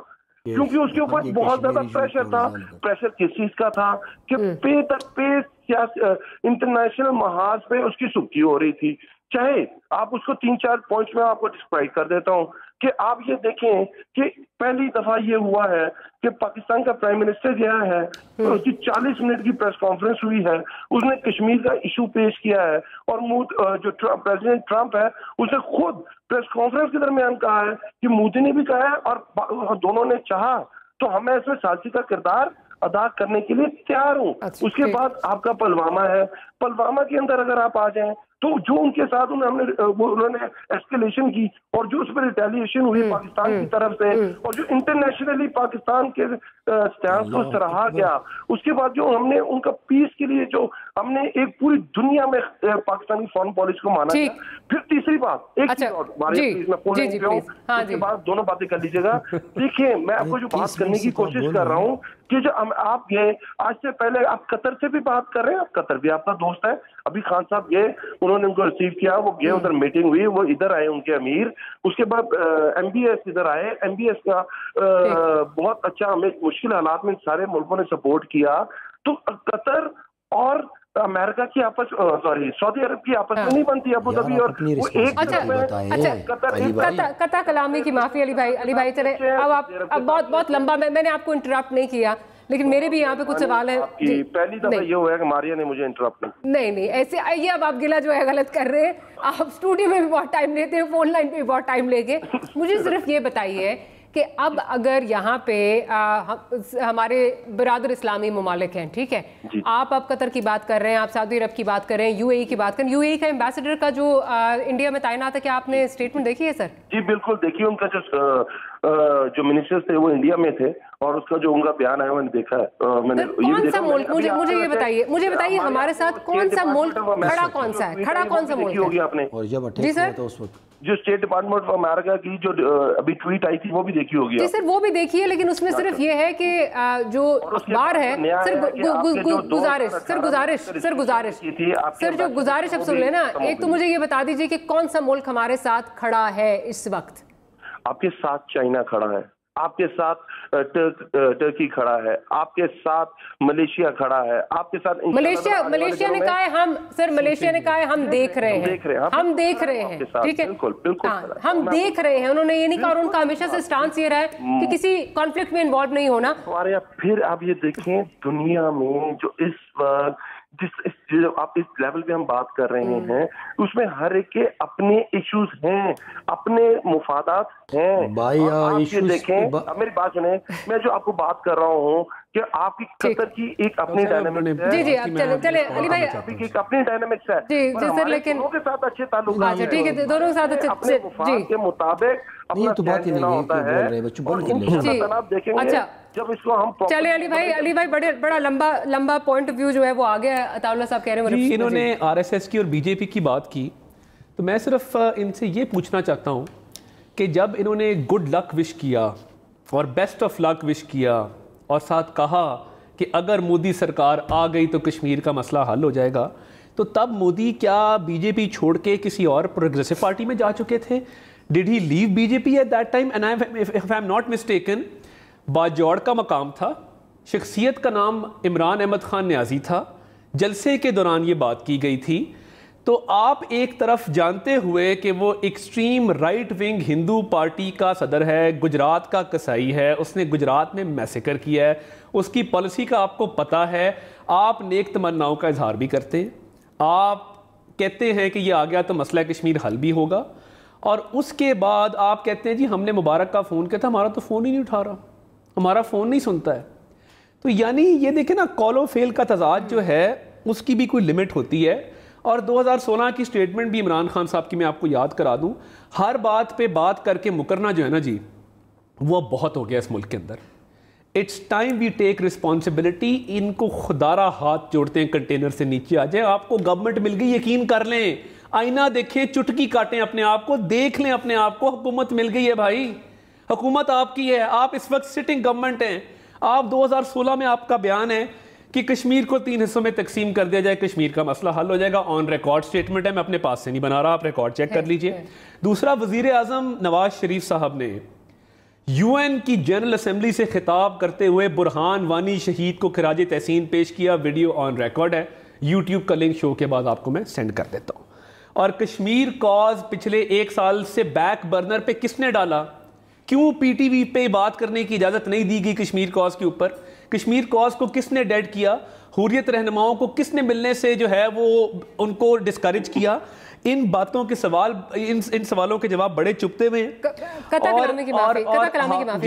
क्योंकि उसके ऊपर बहुत ज्यादा प्रेशर था। प्रेशर किस चीज का था कि पे तक पे इंटरनेशनल महाज पे उसकी सुर्खी हो रही थी। चाहे आप उसको 3-4 पॉइंट्स में आपको डिस्क्राइब कर देता हूं कि आप ये देखें कि पहली दफा ये हुआ है कि पाकिस्तान का प्राइम मिनिस्टर गया है तो उसकी 40 मिनट की प्रेस कॉन्फ्रेंस हुई है, उसने कश्मीर का इशू पेश किया है और जो प्रेसिडेंट ट्रंप है उसने खुद प्रेस कॉन्फ्रेंस के दरमियान कहा है कि मोदी ने भी कहा है और दोनों ने चाहा तो हमें इसमें साथी का किरदार अदा करने के लिए तैयार हूं। उसके बाद आपका पुलवामा है, पुलवामा के अंदर अगर आप आ जाएं तो जो उनके साथ उन्होंने एस्केलेशन की और जो उस पर रिटेलिएशन हुई पाकिस्तान की तरफ से और जो इंटरनेशनली पाकिस्तान के स्टैंड को सराहा गया, उसके बाद जो हमने उनका पीस के लिए जो हमने एक पूरी दुनिया में पाकिस्तानी फॉरेन पॉलिसी को माना गया। फिर तीसरी बात उसके बाद दोनों बातें कर लीजिएगा। देखिए मैं आपको जो बात करने की कोशिश कर रहा हूँ कि जो आप गए आज से पहले, आप कतर से भी बात कर रहे हैं, कतर भी आपका दोस्त है, अभी खान साहब गए, उन्होंने उनको रिसीव किया, वो गए, उधर मीटिंग हुई, वो इधर आए उनके अमीर, उसके बाद MBS इधर आए, MBS का बहुत अच्छा, हमें मुश्किल हालात में सारे मुल्कों ने सपोर्ट किया। तो कतर और अमेरिका की आपस सऊदी अरब की आपस में नहीं बनती अबू धाबी और वो एक कता कलामी की माफी। अली भाई चले, अब बहुत लंबा, मैंने आपको इंटरप्ट नहीं किया, लेकिन मेरे भी यहाँ पे कुछ सवाल है। पहली दफा ये हुआ है कि मारिया ने मुझे इंटरप्ट नहीं ऐसे आइए, अब आप गिला जो है गलत कर रहे हैं। आप स्टूडियो में भी बहुत टाइम लेते हैं, फोन लाइन पे भी बहुत टाइम लेके। मुझे सिर्फ ये बताइए कि अब अगर यहाँ पे हमारे बिरादर इस्लामी ममालिक हैं, ठीक है, आप अब कतर की बात कर रहे हैं, आप सऊदी अरब की बात कर रहे हैं, UAE की बात कर रहे हैं, UAE का एम्बेसडर का जो इंडिया में तैनात है, क्या आपने स्टेटमेंट देखी है सर? जी बिल्कुल देखिए, उनका जो मिनिस्टर्स थे वो इंडिया में थे और उसका जो उनका बयान आया मैंने देखा है। मैंने कौन सा मुल्क, मुझे ये बताइए हमारे साथ कौन सा मुल्क खड़ा, कौन सा है खड़ा, कौन सा मुल्क होगी आपने? जी सर, जो स्टेट डिपार्टमेंट ऑफ अमेरिका की जो अभी ट्वीट आई थी वो भी देखी होगी जी सर, वो भी देखी है, लेकिन उसमें सिर्फ ये है कि जो अखबार है सर, जो गुजारिश अब सुन लेना, एक तो मुझे ये बता दीजिए कि कौन सा मुल्क हमारे साथ खड़ा है इस वक्त? आपके साथ चाइना खड़ा है, आपके साथ टर्की खड़ा है, आपके साथ मलेशिया खड़ा है, आपके साथ मलेशिया ने कहा है हम, सर मलेशिया ने कहा है हम देख रहे हैं, हम देख रहे हैं, ठीक है, बिल्कुल हम देख रहे हैं। उन्होंने ये नहीं कहा, उनका हमेशा से स्टांस ये रहा है कि किसी कॉन्फ्लिक्ट में इन्वॉल्व नहीं होना हमारे यहाँ। फिर आप ये देखें दुनिया में जो इस वक्त जो आप इस लेवल पे हम बात कर रहे हैं, उसमें हर एक के अपने इश्यूज हैं, अपने मुफादात हैं भाई। आप ये देखें, अब मेरी बात सुने, मैं जो आपको बात कर रहा हूँ कि आपकी कतर की एक अपनी डायनामिक्स है। जी आप चले अली भाई, एक अपनी डायनामिक्स है जी सर, लेकिन दोनों के साथ अच्छे ताल्लुक हैं, ठीक है, दोनों के साथ अच्छे जी के मुताबिक अपना तो बात ही नहीं होता है। देखेंगे अच्छा, जब इसको हम चले अली भाई बड़ा लंबा पॉइंट ऑफ व्यू जो है वो आ गया। अताउल्लाह साहब कह रहे हैं इन्होंने RSS की और BJP की बात की, तो मैं सिर्फ इनसे ये पूछना चाहता हूँ कि जब इन्होंने गुड लक विश किया और बेस्ट ऑफ लक विश किया और साथ कहा कि अगर मोदी सरकार आ गई तो कश्मीर का मसला हल हो जाएगा, तो तब मोदी क्या BJP छोड़ के किसी और प्रोग्रेसिव पार्टी में जा चुके थे? Did he leave BJP at that time? And if I am not mistaken, Bajaur का मकाम था, शख्सियत का नाम इमरान अहमद खान न्याजी था, जलसे के दौरान ये बात की गई थी। तो आप एक तरफ जानते हुए कि वो extreme right wing Hindu party का सदर है, गुजरात का कसाई है, उसने गुजरात में मैसेकर किया है, उसकी पॉलिसी का आपको पता है, आप नेक तमन्नाओं का इजहार भी करते हैं, आप कहते हैं कि ये आ गया तो मसला कश्मीर हल भी होगा, और उसके बाद आप कहते हैं जी हमने मुबारक का फ़ोन किया था, हमारा तो फ़ोन ही नहीं उठा रहा, हमारा फ़ोन नहीं सुनता है। तो यानी ये देखें ना, कॉलो फेल का तजाद जो है उसकी भी कोई लिमिट होती है। और 2016 की स्टेटमेंट भी इमरान खान साहब की मैं आपको याद करा दूं, हर बात पे बात करके मुकरना जो है ना जी, वो बहुत हो गया इस मुल्क के अंदर। It's time we take responsibility. इनको खुदारा हाथ जोड़ते हैं, कंटेनर से नीचे आ जाए। आपको गवर्नमेंट मिल गई, यकीन कर लें, आईना देखें, चुटकी काटें अपने आप को, देख लें अपने आप को, हुकूमत मिल गई है भाई, हुकूमत आपकी है, आप इस वक्त सिटिंग गवर्नमेंट हैं। आप 2016 में आपका बयान है कि कश्मीर को 3 हिस्सों में तकसीम कर दिया जाए, कश्मीर का मसला हल हो जाएगा। ऑन रिकॉर्ड स्टेटमेंट है, मैं अपने पास से नहीं बना रहा, आप रिकॉर्ड चेक कर लीजिए। दूसरा, वजीर आजम नवाज शरीफ साहब ने UN की जनरल असेंबली से खिताब करते हुए बुरहान वानी शहीद को खिराज तहसीन पेश किया, वीडियो ऑन रिकॉर्ड है, यूट्यूब का लिंक शो के बाद आपको मैं सेंड कर देता हूँ। और कश्मीर कॉज पिछले 1 साल से बैक बर्नर पे किसने डाला? क्यों PTV पे बात करने की इजाज़त नहीं दी गई कश्मीर कॉज के ऊपर? कश्मीर कॉज को किसने डेड किया? हुर्रियत रहनुमाओं को किसने मिलने से जो है वो उनको डिस्करेज किया? इन बातों के सवाल, इन सवालों के जवाब बड़े चुपते हुए हैं। कता कलामी की माफी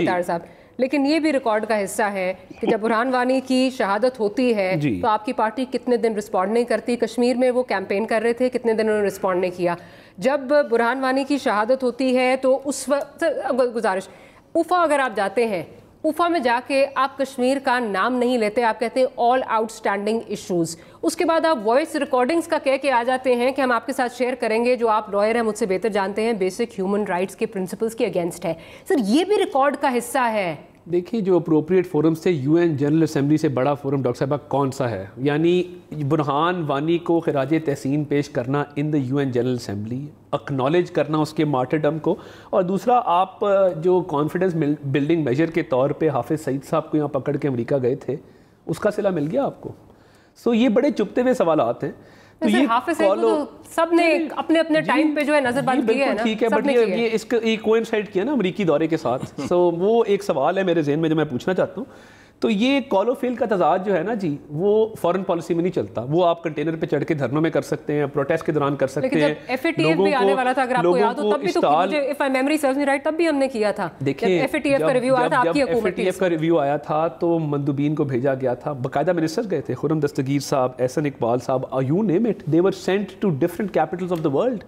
तार साहब, लेकिन ये भी रिकॉर्ड का हिस्सा है कि जब बुरहान वानी की शहादत होती है तो आपकी पार्टी कितने दिन रिस्पॉन्ड नहीं करती। कश्मीर में वो कैंपेन कर रहे थे, कितने दिन उन्होंने रिस्पॉन्ड नहीं किया। जब बुरहान वानी की शहादत होती है तो उस वक्त गुजारिश, उफ़ा अगर आप जाते हैं, उफ़ा में जाके आप कश्मीर का नाम नहीं लेते, आप कहते हैं ऑल आउटस्टैंडिंग इश्यूज़। उसके बाद आप वॉइस रिकॉर्डिंग्स का कह के आ जाते हैं कि हम आपके साथ शेयर करेंगे, जो आप लॉयर हैं मुझसे बेहतर जानते हैं, बेसिक ह्यूमन राइट्स के प्रिंसिपल्स के अगेंस्ट है। सर ये भी रिकॉर्ड का हिस्सा है। देखिए, जो अप्रोप्रिएट फोरम से यूएन जनरल असेंबली से बड़ा फोरम डॉक्टर साहब कौन सा है? यानी बुरहान वानी को खिराज तहसीन पेश करना in the UN general assembly, acknowledge करना उसके मार्टरडम को, और दूसरा आप जो कॉन्फिडेंस बिल्डिंग मेजर के तौर पे हाफिज़ सईद साहब को यहाँ पकड़ के अमेरिका गए थे, उसका सिला मिल गया आपको? सो ये बड़े चुपते हुए सवालात हैं। तो ये सब ने अपने अपने टाइम पे जो है नजरबंद किया है ना, ठीक है, बट ये इसका कोइंसाइड किया ना अमेरिकी दौरे के साथ। सो वो एक सवाल है मेरे ज़हन में जो मैं पूछना चाहता हूँ। तो ये कॉल ऑफ फेल का तजाद जो है ना जी, वो फॉरेन पॉलिसी में नहीं चलता। वो आप कंटेनर पे चढ़ के धरनों में कर सकते हैं, प्रोटेस्ट के दौरान कर सकते हैं। FATF भी आने वाला था, अगर आपको याद हो, तब भी तो मुझे if my memory serves me right तब भी हमने किया था। देखिए, FATF का रिव्यू आया था, आपकी हुकूमत FATF का रिव्यू आया था तो मंदूबीन को भेजा गया था, बाकायदा मिनिस्टर्स गए थे, खुर्रम दस्तगीर साहब, एहसन इकबाल साहब, you name it, they were sent to different capitals of the world.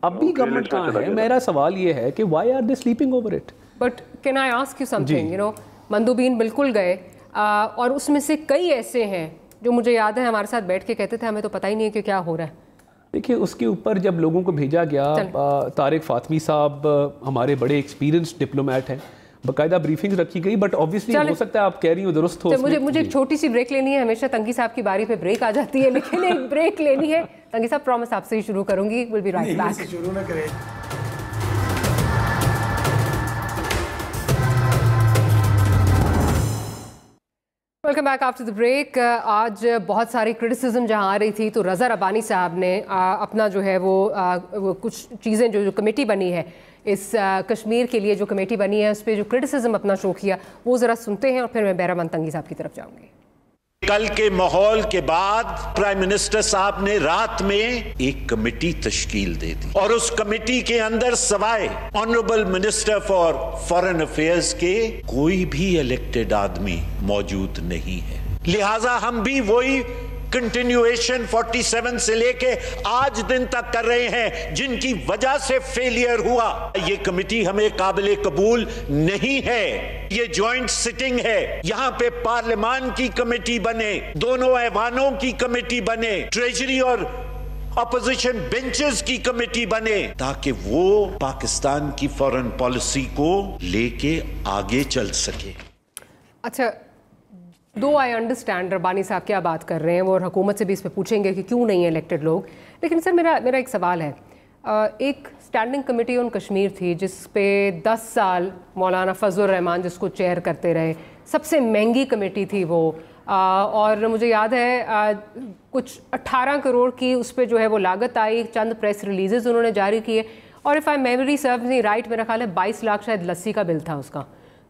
अब भी गवर्नमेंट कहाँ है? मेरा सवाल ये है कि why are they sleeping over it? But can I ask you something, you know, मंदूबीन बिल्कुल गए, और उसमें से कई ऐसे हैं जो मुझे याद है हमारे साथ बैठ के कहते थे हमें तो पता ही नहीं है कि क्या हो रहा है। देखिए, उसके ऊपर जब लोगों को भेजा गया, तारिक फातमी साहब हमारे बड़े एक्सपीरियंस डिप्लोमेट हैं, बाकायदा ब्रीफिंग रखी गई, बट ऑब्वियसली हो सकता है आप कह रही हो दुरुस्त हो। मुझे एक छोटी सी ब्रेक लेनी है। हमेशा तंगी साहब की बारी पे ब्रेक आ जाती है, लेकिन एक ब्रेक लेनी है। तंगी साहब, प्रॉमिस आपसे ही शुरू करूंगी। Will be right back. शुरू ना करें। Welcome back after the break. आज बहुत सारी क्रिटिसिज्म जहाँ आ रही थी, तो रज़ा रब्बानी साहब ने अपना जो है वो कुछ चीज़ें जो कमेटी बनी है, इस कश्मीर के लिए जो कमेटी बनी है, उस पर जो क्रिटिसिज्म अपना शो किया, वो ज़रा सुनते हैं और फिर मैं बहरामन तंगी साहब की तरफ जाऊँगी। कल के माहौल के बाद प्राइम मिनिस्टर साहब ने रात में एक कमेटी तश्कील दे दी, और उस कमेटी के अंदर सवाए honourable minister for foreign affairs के कोई भी इलेक्टेड आदमी मौजूद नहीं है। लिहाजा हम भी वही कंटिन्यूएशन 47 से लेके आज दिन तक कर रहे हैं जिनकी वजह से फेलियर हुआ। ये कमेटी हमें काबिल कबूल नहीं है। ये जॉइंट सिटिंग है, यहाँ पे पार्लियामान की कमेटी बने, दोनों ऐवानों की कमेटी बने, ट्रेजरी और अपोजिशन बेंचेस की कमेटी बने, ताकि वो पाकिस्तान की फॉरेन पॉलिसी को लेके आगे चल सके। अच्छा, दो आई अंडरस्टैंड रब्बानी साहब क्या बात कर रहे हैं वो, और हुकूमत से भी इस पर पूछेंगे कि क्यों नहीं है इलेक्टेड लोग। लेकिन सर मेरा एक सवाल है। एक स्टैंडिंग कमेटी ऑन कश्मीर थी जिस पे 10 साल मौलाना फजल रहमान जिसको चेयर करते रहे, सबसे महंगी कमेटी थी वो, और मुझे याद है कुछ 18 करोड़ की उस पर जो है वो लागत आई, चंद प्रेस रिलीजेस उन्होंने जारी किए, और if I memory serves me right मेरा ख्याल है 22 लाख शायद लस्सी का बिल था उसका।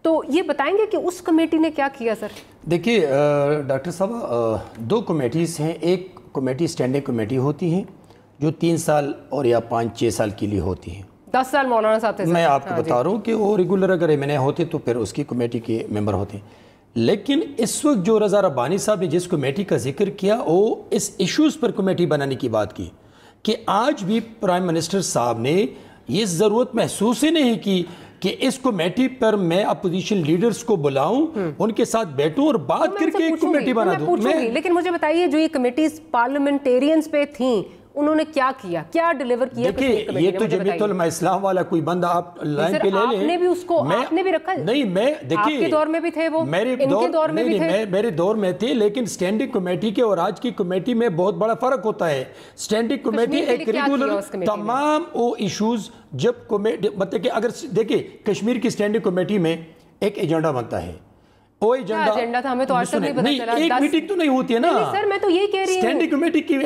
तो ये बताएंगे कि उस कमेटी ने क्या किया सर? देखिए डॉक्टर साहब, दो कमेटीज़ हैं। एक कमेटी स्टैंडिंग कमेटी होती है जो 3 साल और या 5-6 साल के लिए होती है। 10 साल मौलाना साहब थे। मैं आपको बता रहा हूँ कि वो रेगुलर अगर एमएनए होते तो फिर उसकी कमेटी के मेंबर होते हैं। लेकिन इस वक्त जो रज़ा रब्बानी साहब ने जिस कमेटी का जिक्र किया, वो इस इश्यूज़ पर कमेटी बनाने की बात की कि आज भी प्राइम मिनिस्टर साहब ने ये ज़रूरत महसूस ही नहीं की कि इस कमेटी पर मैं अपोजिशन लीडर्स को बुलाऊं, उनके साथ बैठूं और बात करके एक कमेटी बना दूं। लेकिन मुझे बताइए, जो ये कमेटीज पार्लियामेंटेरियंस पे थी, उन्होंने क्या किया, क्या डिलीवर किया? देखिए, ये तो जमीयतुल उलमा इस्लाम वाला कोई बंदा आप लाइन पे ले लें। आपने भी उसको आपने भी रखा? नहीं, मैं देखिए आपके दौर में भी थे वो, मेरे दौर में भी थे, मेरे दौर में थे। लेकिन स्टैंडिंग कमेटी के और आज की कमेटी में बहुत बड़ा फर्क होता है। स्टैंडिंग कमेटी एक रेगुलर तमाम वो इश्यूज, जब कमेटी मतलब कि अगर देखिए कश्मीर की स्टैंडिंग कमेटी में एक एजेंडा बनता है, वो एजेंडा था, हमें तो आज तक नहीं पता चला। एक मीटिंग तो नहीं होती है ना। सर मैं तो यही कह रही हूँ, स्टैंडिंग कमेटी की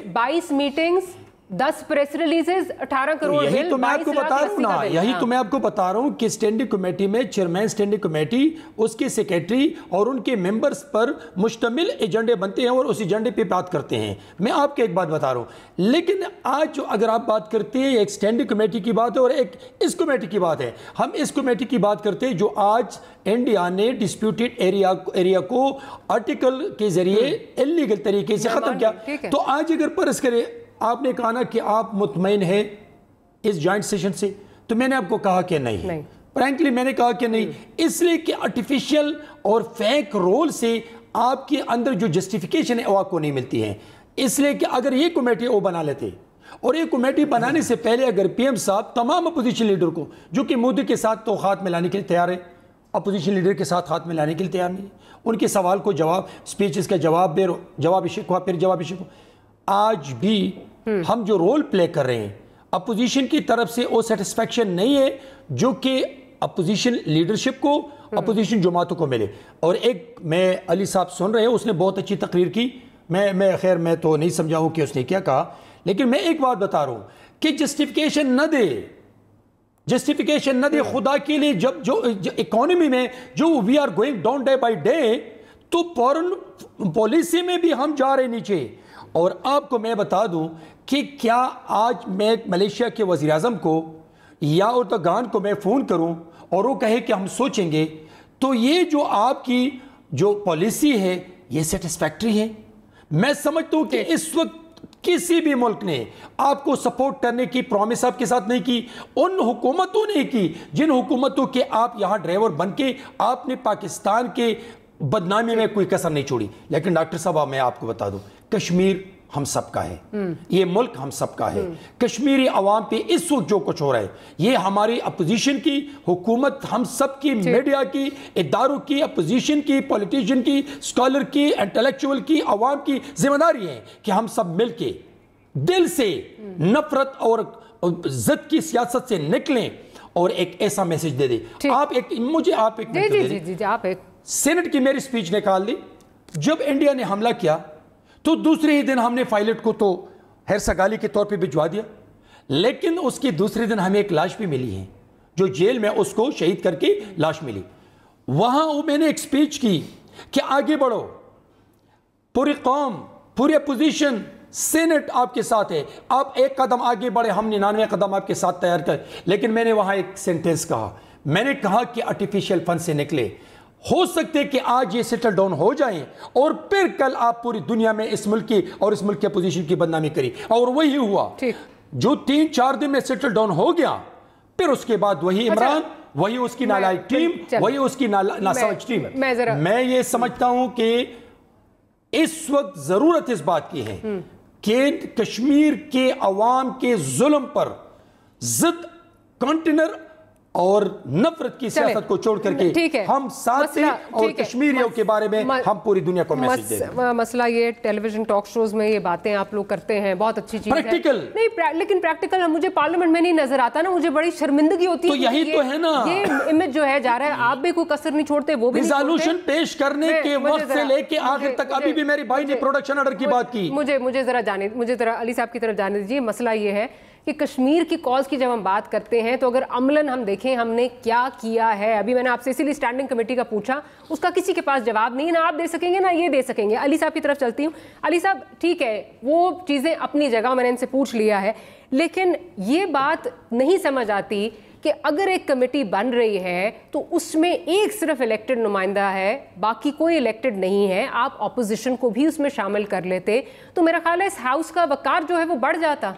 22 मीटिंग्स 10 प्रेस रिलीजेस, 18 करोड़ यही बिल, तो मैं आपको बता रहा हूँ ना, यही हाँ। तो मैं आपको बता रहा हूँ कि स्टैंडिंग कमेटी में चेयरमैन स्टैंडिंग कमेटी, उसके सेक्रेटरी और उनके मेंबर्स पर मुश्तमिल एजेंडे बनते हैं और उस एजेंडे पे बात करते हैं। मैं आपको एक बात बता रहा हूँ, लेकिन आज जो अगर आप बात करते हैं, एक स्टैंडिंग कमेटी की बात है और एक इस कमेटी की बात है। हम इस कमेटी की बात करते हैं जो आज इंडिया ने डिस्प्यूटेड एरिया को आर्टिकल के जरिए इलीगल तरीके से खत्म किया। तो आज अगर परस करे, आपने कहा ना कि आप मुतमईन है इस जॉइंट सेशन से, तो मैंने आपको कहा कि नहीं। फ्रैंकली मैंने कहा कि नहीं, इसलिए कि आर्टिफिशियल और फेक रोल से आपके अंदर जो जस्टिफिकेशन है वो आपको नहीं मिलती है। इसलिए कि अगर ये कमेटी वो बना लेते, और ये कमेटी बनाने से पहले अगर पीएम साहब तमाम अपोजिशन लीडर को, जो कि मोदी के साथ तो हाथ मिलाने के लिए तैयार है, अपोजिशन लीडर के साथ हाथ मिलाने के लिए तैयार नहीं, उनके सवाल को जवाब, स्पीचेस का जवाब शिकवा फिर जवाब शिकवा। आज भी हम जो रोल प्ले कर रहे हैं अपोजिशन की तरफ से वो सेटिस्फैक्शन नहीं है जो कि अपोजिशन लीडरशिप को, अपोजिशन जमातों को मिले। और एक मैं अली साहब सुन रहे हैं, उसने बहुत अच्छी तकरीर की, मैं तो नहीं समझाऊं कि उसने क्या कहा, लेकिन मैं एक बात बता रहा हूं कि जस्टिफिकेशन न दे खुदा के लिए। जब जो इकोनॉमी में जो we are going down day by day, तो फॉरेन पॉलिसी में भी हम जा रहे नीचे। और आपको मैं बता दूं कि क्या आज मैं मलेशिया के वज़ीर आज़म को या उर्दगान को मैं फ़ोन करूं और वो कहे कि हम सोचेंगे, तो ये जो आपकी जो पॉलिसी है ये सेटिस्फैक्ट्री है। मैं समझता हूं कि इस वक्त किसी भी मुल्क ने आपको सपोर्ट करने की प्रॉमिस आपके साथ नहीं की, उन हुकूमतों ने की जिन हुकूमतों के आप यहां ड्राइवर बन के आपने पाकिस्तान के बदनामी में कोई कसर नहीं छोड़ी। लेकिन डॉक्टर साहब मैं आपको बता दूं, कश्मीर हम सबका है, ये मुल्क हम सबका है। कश्मीरी अवाम पे इस वक्त जो कुछ हो रहा है, ये हमारी अपोजिशन की, हुकूमत हम सब की, मीडिया की, इदारों की, अपोजिशन की, पॉलिटिशियन की, स्कॉलर की, इंटेलेक्चुअल की, अवाम की जिम्मेदारी है कि हम सब मिलके दिल से नफरत और जिद की सियासत से निकलें और एक ऐसा मैसेज दे दे। आप एक सेनेट की मेरी स्पीच निकाल दी। जब इंडिया ने हमला किया तो दूसरे ही दिन हमने पायलट को तो हैरसगाली के तौर पे भिजवा दिया, लेकिन उसके दूसरे दिन हमें एक लाश भी मिली है, जो जेल में उसको शहीद करके लाश मिली। वहां वो मैंने एक स्पीच की कि आगे बढ़ो, पूरी कौम, पूरी अपोजिशन, सेनेट आपके साथ है, आप एक कदम आगे बढ़े, हम 99 कदम आपके साथ तैयार कर। लेकिन मैंने वहां एक सेंटेंस कहा, मैंने कहा कि आर्टिफिशियल फंड से निकले, हो सकते कि आज ये सेटल डाउन हो जाएं और फिर कल आप पूरी दुनिया में इस मुल्क की और इस मुल्क की अपोजिशन की बदनामी करी। और वही हुआ, जो 3-4 दिन में सेटल डाउन हो गया, फिर उसके बाद वही इमरान, वही उसकी नालायक टीम, वही उसकी नासमझ टीम। मैं ये समझता हूं कि इस वक्त जरूरत इस बात की है कि कश्मीर के अवाम के जुल्म पर जिद, कंटेनर और नफरत की सियासत को छोड़ करके हम साथ थे और कश्मीरियों के बारे में हम पूरी दुनिया को मैसेज दे रहे हैं। मसला ये टेलीविजन टॉक शोज में ये बातें आप लोग करते हैं, बहुत अच्छी चीज प्रैक्टिकल नहीं, लेकिन प्रैक्टिकल मुझे पार्लियामेंट में नहीं नजर आता ना, मुझे बड़ी शर्मिंदगी होती है। तो यही तो है ना, ये इमेज जो है जा रहा है, आप भी कोई कसर नहीं छोड़ते, वो भी रिजोल्यूशन पेश करने के वक्त से लेके आखिर तक। अभी भी मेरे भाई ने प्रोडक्शन ऑर्डर की बात की। मुझे जरा अली साहब की तरफ जाने दीजिए। मसला ये है कि कश्मीर की कॉज की जब हम बात करते हैं तो अगर अमलन हम देखें हमने क्या किया है, अभी मैंने आपसे इसीलिए स्टैंडिंग कमेटी का पूछा, उसका किसी के पास जवाब नहीं, ना आप दे सकेंगे ना ये दे सकेंगे। अली साहब की तरफ चलती हूँ। अली साहब, ठीक है, वो चीज़ें अपनी जगह मैंने इनसे पूछ लिया है, लेकिन ये बात नहीं समझ आती कि अगर एक कमेटी बन रही है तो उसमें एक सिर्फ इलेक्टेड नुमाइंदा है, बाकी कोई इलेक्टेड नहीं है, आप ऑपोजिशन को भी उसमें शामिल कर लेते तो मेरा ख्याल है इस हाउस का वकार जो है वो बढ़ जाता।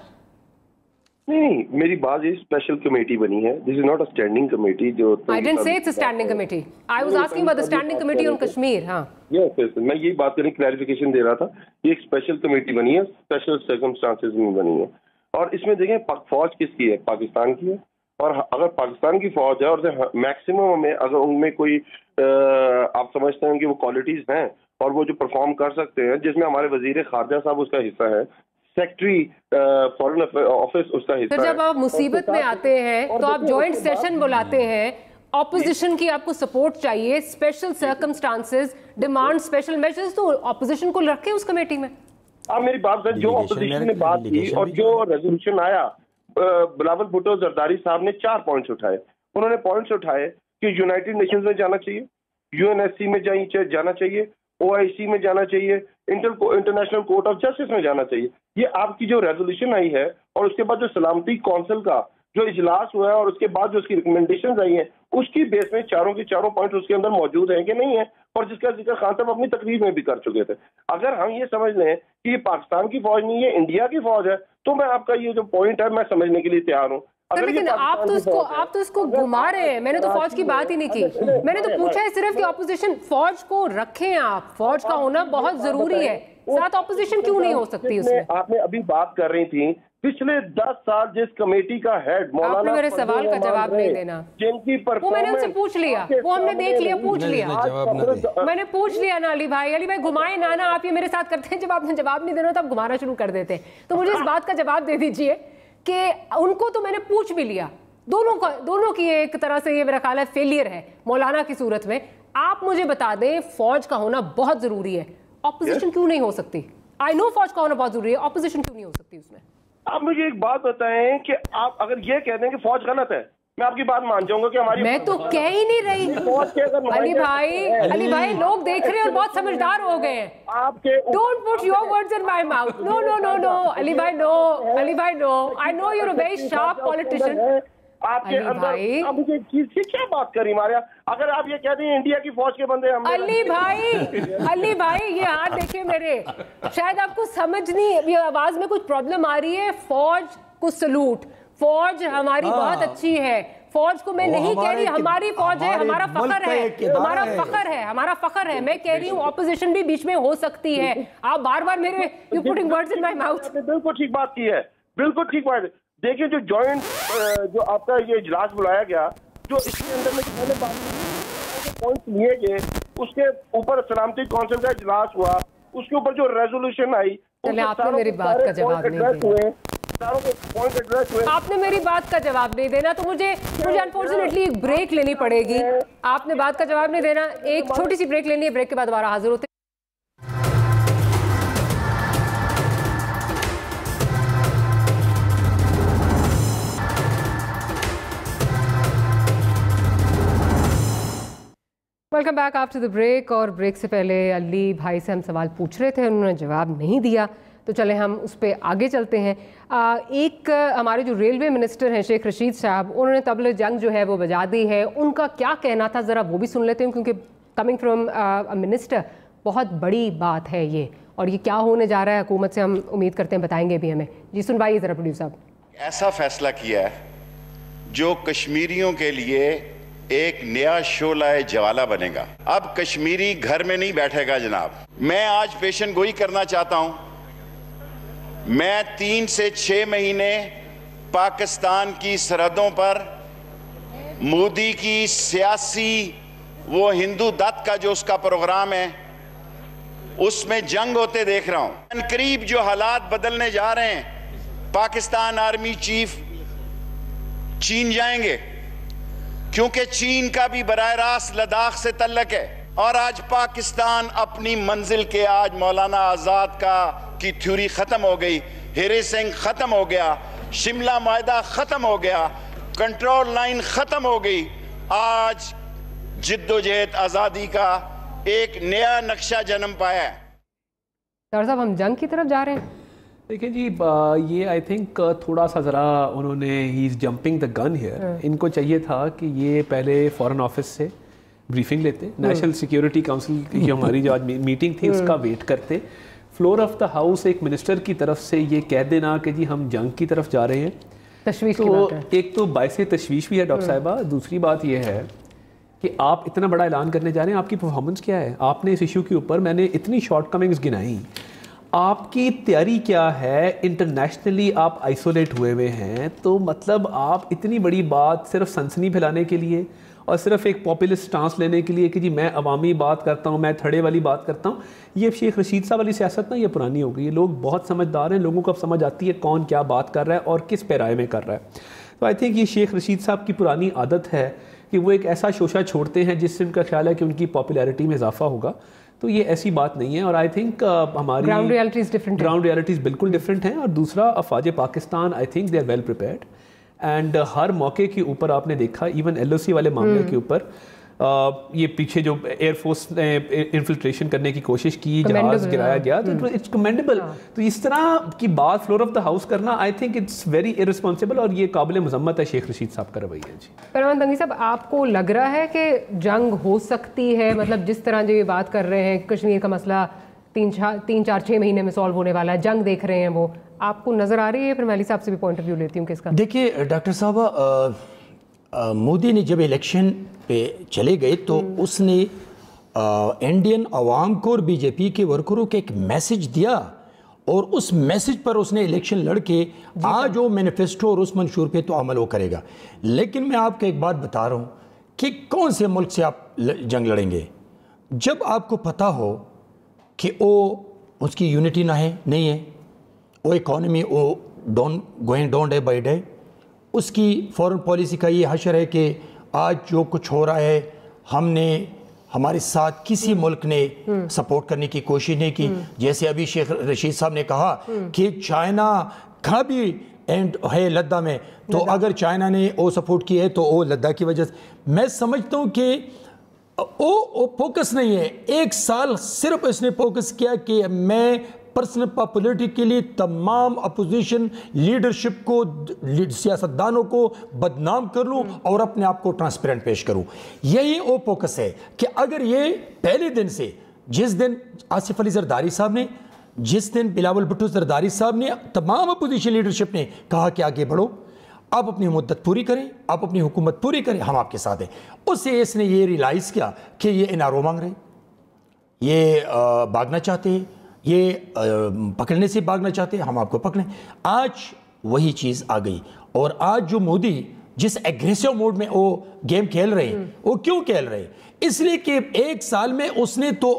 नहीं, मेरी बात ये स्पेशल कमेटी बनी है, this is not a standing committee. जो I didn't say it's a standing committee, I was asking about the standing committee on Kashmir. हां यस, मैं यही बात करने क्लैरिफिकेशन दे रहा था। ये एक स्पेशल कमेटी बनी है, स्पेशल सर्कमस्टांसेस में बनी है, और इसमें देखें फौज किसकी है, पाकिस्तान की है। और अगर पाकिस्तान की फौज है और मैक्सिमम में अगर उनमें कोई आप समझते हैं कि वो क्वालिटीज हैं और वो जो परफॉर्म कर सकते हैं, जिसमें हमारे वजीर खारजा साहब उसका हिस्सा है, सेक्रेटरी फॉरेन ऑफिस उसका हिस्सा है। जब आप मुसीबत में आते हैं तो आप जॉइंट सेशन बुलाते हैं, ऑपोजिशन की आपको सपोर्ट चाहिए, special circumstances demand special measures, तो ऑपोजिशन को रखें उस कमेटी में। आप मेरी बात करें, जो अपोजिशन ने बात की और जो रेजोल्यूशन आया, बिलावल भुट्टो जरदारी साहब ने 4 पॉइंट्स उठाए। उन्होंने पॉइंट्स उठाए कि यूनाइटेड नेशंस में जाना चाहिए, यूएनएससी में जाना चाहिए, ओआईसी में जाना चाहिए, इंटरनेशनल कोर्ट ऑफ जस्टिस में जाना चाहिए। ये आपकी जो रेजोल्यूशन आई है और उसके बाद जो सलामती काउंसिल का जो इजलास हुआ है और उसके बाद जो उसकी रिकमेंडेशंस आई हैं, उसकी बेस में चारों के चारों पॉइंट उसके अंदर मौजूद हैं कि नहीं है, और जिसका जिक्र खान साहब अपनी तकरीर में भी कर चुके थे। अगर हम ये समझ लें कि ये पाकिस्तान की फौज नहीं है, इंडिया की फौज है, तो मैं आपका ये जो पॉइंट है मैं समझने के लिए तैयार हूँ। लेकिन आप तो इसको घुमा रहे हैं। मैंने तो फौज की बात ही नहीं की, मैंने तो पूछा है सिर्फ कि ऑपोजिशन फौज को रखें आप, फौज का होना बहुत जरूरी है, साथ ऑपोजिशन क्यों नहीं हो सकती उसमें? आपने अभी बात कर रही थी पिछले 10 साल जिस कमेटी का हेड मौलाना, आपने मेरे सवाल का जवाब नहीं देना, जिनकी वो मैंने उनसे पूछ लिया, वो हमने देख लिया, पूछ लिया, मैंने पूछ लिया ना अली भाई घुमाए ना आप ये मेरे साथ करते हैं, जब आपने जवाब नहीं देना तो आप घुमाना शुरू कर देते हैं। तो मुझे इस बात का जवाब दे दीजिए कि उनको तो मैंने पूछ भी लिया, दोनों की एक तरह से ये मेरा ख्याल है फेलियर है मौलाना की सूरत में। आप मुझे बता दें फौज का होना बहुत जरूरी है, ऑपोजिशन क्यों नहीं हो सकती? आई नो फौज का होना बहुत जरूरी है, ऑपोजिशन क्यों नहीं हो सकती उसमें? आप मुझे एक बात बताएं कि आप अगर ये कह दें कि फौज गलत है, मैं आपकी बात मान जाऊंगा कि हमारी, मैं तो कह ही नहीं रही अली भाई लोग देख रहे हैं और बहुत समझदार हो गए हैं। आपके don't put your words in my mouth. No no no no Ali भाई no, I know you are a very sharp politician. आपके अंदर आप मुझे चीज की क्या बात करी हमारे, अगर आप ये कहते हैं इंडिया की फौज के बंदे हम। अली भाई ये हाथ देखिए मेरे, शायद आपको समझ नहीं, आवाज में कुछ प्रॉब्लम आ रही है। फौज को सलूट, फौज हमारी बहुत अच्छी है, फौज को मैं नहीं कह रही, हमारी फौज है, हमारा फख्र है, हमारा फख्र है। मैं कह रही हूँ ऑपोजिशन भी बीच में हो सकती है। आप बार बार मेरे you putting words in my mouth. बिल्कुल ठीक बात की है, बिल्कुल ठीक बात। देखिए जो जॉइंट जो आपका ये इजलास बुलाया गया, जो इसके अंदर में पहले पॉइंट्स लिए गए, उसके ऊपर सलामती काउंसिल का इजलास हुआ, उसके ऊपर जो रेजोल्यूशन आई, आपने मेरी बात का जवाब नहीं दिया, आपने मेरी बात का जवाब नहीं देना, तो मुझे अनफॉर्चुनेटली एक ब्रेक लेनी पड़ेगी। आपने बात का जवाब नहीं देना, एक छोटी सी ब्रेक लेनी है, ब्रेक के बाद दोबारा हाजिर होते। Welcome back after the break. और ब्रेक से पहले अली भाई से हम सवाल पूछ रहे थे, उन्होंने जवाब नहीं दिया, तो चले हम उस पर आगे चलते हैं। एक हमारे जो रेलवे मिनिस्टर हैं शेख रशीद साहब, उन्होंने तबले जंग जो है वो बजा दी है। उनका क्या कहना था ज़रा वो भी सुन लेते हैं, क्योंकि कमिंग फ्रॉम अ मिनिस्टर बहुत बड़ी बात है ये, और ये क्या होने जा रहा है हुकूमत से हम उम्मीद करते हैं बताएंगे भी हमें। जी सुनवाइए ज़रा प्रोड्यूसर साहब। ऐसा फैसला किया है जो कश्मीरियों के लिए एक नया शोलाए ज्वाला बनेगा। अब कश्मीरी घर में नहीं बैठेगा जनाब। मैं आज पेशन गोई करना चाहता हूं। मैं 3 से 6 महीने पाकिस्तान की सरहदों पर मोदी की सियासी वो हिंदू दत्त का जो उसका प्रोग्राम है उसमें जंग होते देख रहा हूं। करीब जो हालात बदलने जा रहे हैं, पाकिस्तान आर्मी चीफ चीन जाएंगे, क्योंकि चीन का भी बराह रास्त लद्दाख से तल्लक है। और आज पाकिस्तान अपनी मंजिल के, आज मौलाना आजाद की थ्योरी खत्म हो गई, हेरेसिंग खत्म हो गया, शिमला मायदा खत्म हो गया, कंट्रोल लाइन खत्म हो गई। आज जिद्दोजहद आजादी का एक नया नक्शा जन्म पाया है। डॉक्टर साहब हम जंग की तरफ जा रहे हैं। देखिए जी, ये आई थिंक थोड़ा सा ज़रा उन्होंने he is jumping the gun here. इनको चाहिए था कि ये पहले फॉरेन ऑफिस से ब्रीफिंग लेते, नेशनल सिक्योरिटी काउंसिल की हमारी जो आज मीटिंग थी उसका वेट करते, फ्लोर ऑफ द हाउस एक मिनिस्टर की तरफ से ये कह देना कि जी हम जंग की तरफ जा रहे हैं, तशवीश तो की बात है। एक तो बायसे तशवीश भी है डॉक्टर साहिबा। दूसरी बात ये है कि आप इतना बड़ा ऐलान करने जा रहे हैं, आपकी परफॉर्मेंस क्या है? आपने इस इशू के ऊपर मैंने इतनी शॉर्टकमिंग्स गिनाई, आपकी तैयारी क्या है? इंटरनेशनली आप आइसोलेट हुए हैं, तो मतलब आप इतनी बड़ी बात सिर्फ सनसनी फैलाने के लिए और सिर्फ एक पॉपुलिस्ट स्टांस लेने के लिए कि जी मैं अवामी बात करता हूँ, मैं थड़े वाली बात करता हूँ, ये शेख रशीद साहब वाली सियासत ना ये पुरानी हो गई। ये लोग बहुत समझदार हैं, लोगों को अब समझ आती है कौन क्या बात कर रहा है और किस पैराए में कर रहा है। तो आई थिंक ये शेख रशीद साहब की पुरानी आदत है कि वो एक ऐसा शोशा छोड़ते हैं जिससे उनका ख्याल है कि उनकी पॉपुलैरिटी में इजाफा होगा। तो ये ऐसी बात नहीं है। और आई थिंक हमारी ग्राउंड रियलिटीज़ बिल्कुल डिफरेंट हैं। और दूसरा, अफवाज Pakistan I think they are well prepared and हर मौके के ऊपर आपने देखा, इवन LOC वाले मामले के ऊपर ये पीछे जो एयरफोर्स ने इन्फिल्ट्रेशन करने की कोशिश की, जहाज गिराया गया, तो इट्स कमेंडेबल। तो इस तरह की बात फ्लोर ऑफ द हाउस करना, I think it's very irresponsible और ये काबिल मजम्मत है शेख रशीद साहब का रवैया जी। परमान तंगी साहब, आपको लग रहा है कि जंग हो सकती है? मतलब जिस तरह जो ये बात कर रहे हैं, कश्मीर का मसला 3-4-6 महीने में सॉल्व होने वाला है, जंग देख रहे हैं, वो आपको नजर आ रही है? फिर मैं अली साहब से भी पॉइंट ऑफ व्यू लेती हूँ किसका। देखिए डॉक्टर साहब, मोदी ने जब इलेक्शन पे चले गए तो उसने इंडियन अवाम को और बीजेपी के वर्करों को एक मैसेज दिया और उस मैसेज पर उसने इलेक्शन लड़के आज वो मैनिफेस्टो और उस मंशूर पे तो अमल वो करेगा। लेकिन मैं आपको एक बात बता रहा हूँ कि कौन से मुल्क से आप जंग लड़ेंगे जब आपको पता हो कि वो उसकी यूनिटी नहीं है, वो इकॉनमी वो going down day by day, उसकी फॉरेन पॉलिसी का ये हशर है कि आज जो कुछ हो रहा है हमने हमारे साथ किसी मुल्क ने सपोर्ट करने की कोशिश नहीं की। जैसे अभी शेख रशीद साहब ने कहा कि चाइना का भी एंड है लद्दाख में, तो अगर चाइना ने वो सपोर्ट किया है तो वो लद्दाख की वजह से। मैं समझता हूँ कि वो फोकस नहीं है। एक साल सिर्फ इसने फोकस किया कि मैं पर्सनल पॉपुलरिटी के लिए तमाम अपोजिशन लीडरशिप को, सियासतदानों को बदनाम कर लूं और अपने आप को ट्रांसपेरेंट पेश करूं। यही वो फोकस है कि अगर ये पहले दिन से, जिस दिन आसिफ अली जरदारी साहब ने, जिस दिन बिलावल भुट्टो जरदारी साहब ने, तमाम अपोजिशन लीडरशिप ने कहा कि आगे बढ़ो, आप अपनी मुद्दत पूरी करें, आप अपनी हुकूमत पूरी करें, हम आपके साथ हैं, उससे इसने ये रियलाइज़ किया कि ये एनआरओ मांग रहे, ये भागना चाहते हैं, ये पकड़ने से भागना चाहते हैं, हम आपको पकड़ें। आज वही चीज़ आ गई। और आज जो मोदी जिस एग्रेसिव मोड में वो गेम खेल रहे हैं, वो क्यों खेल रहे हैं? इसलिए कि एक साल में उसने तो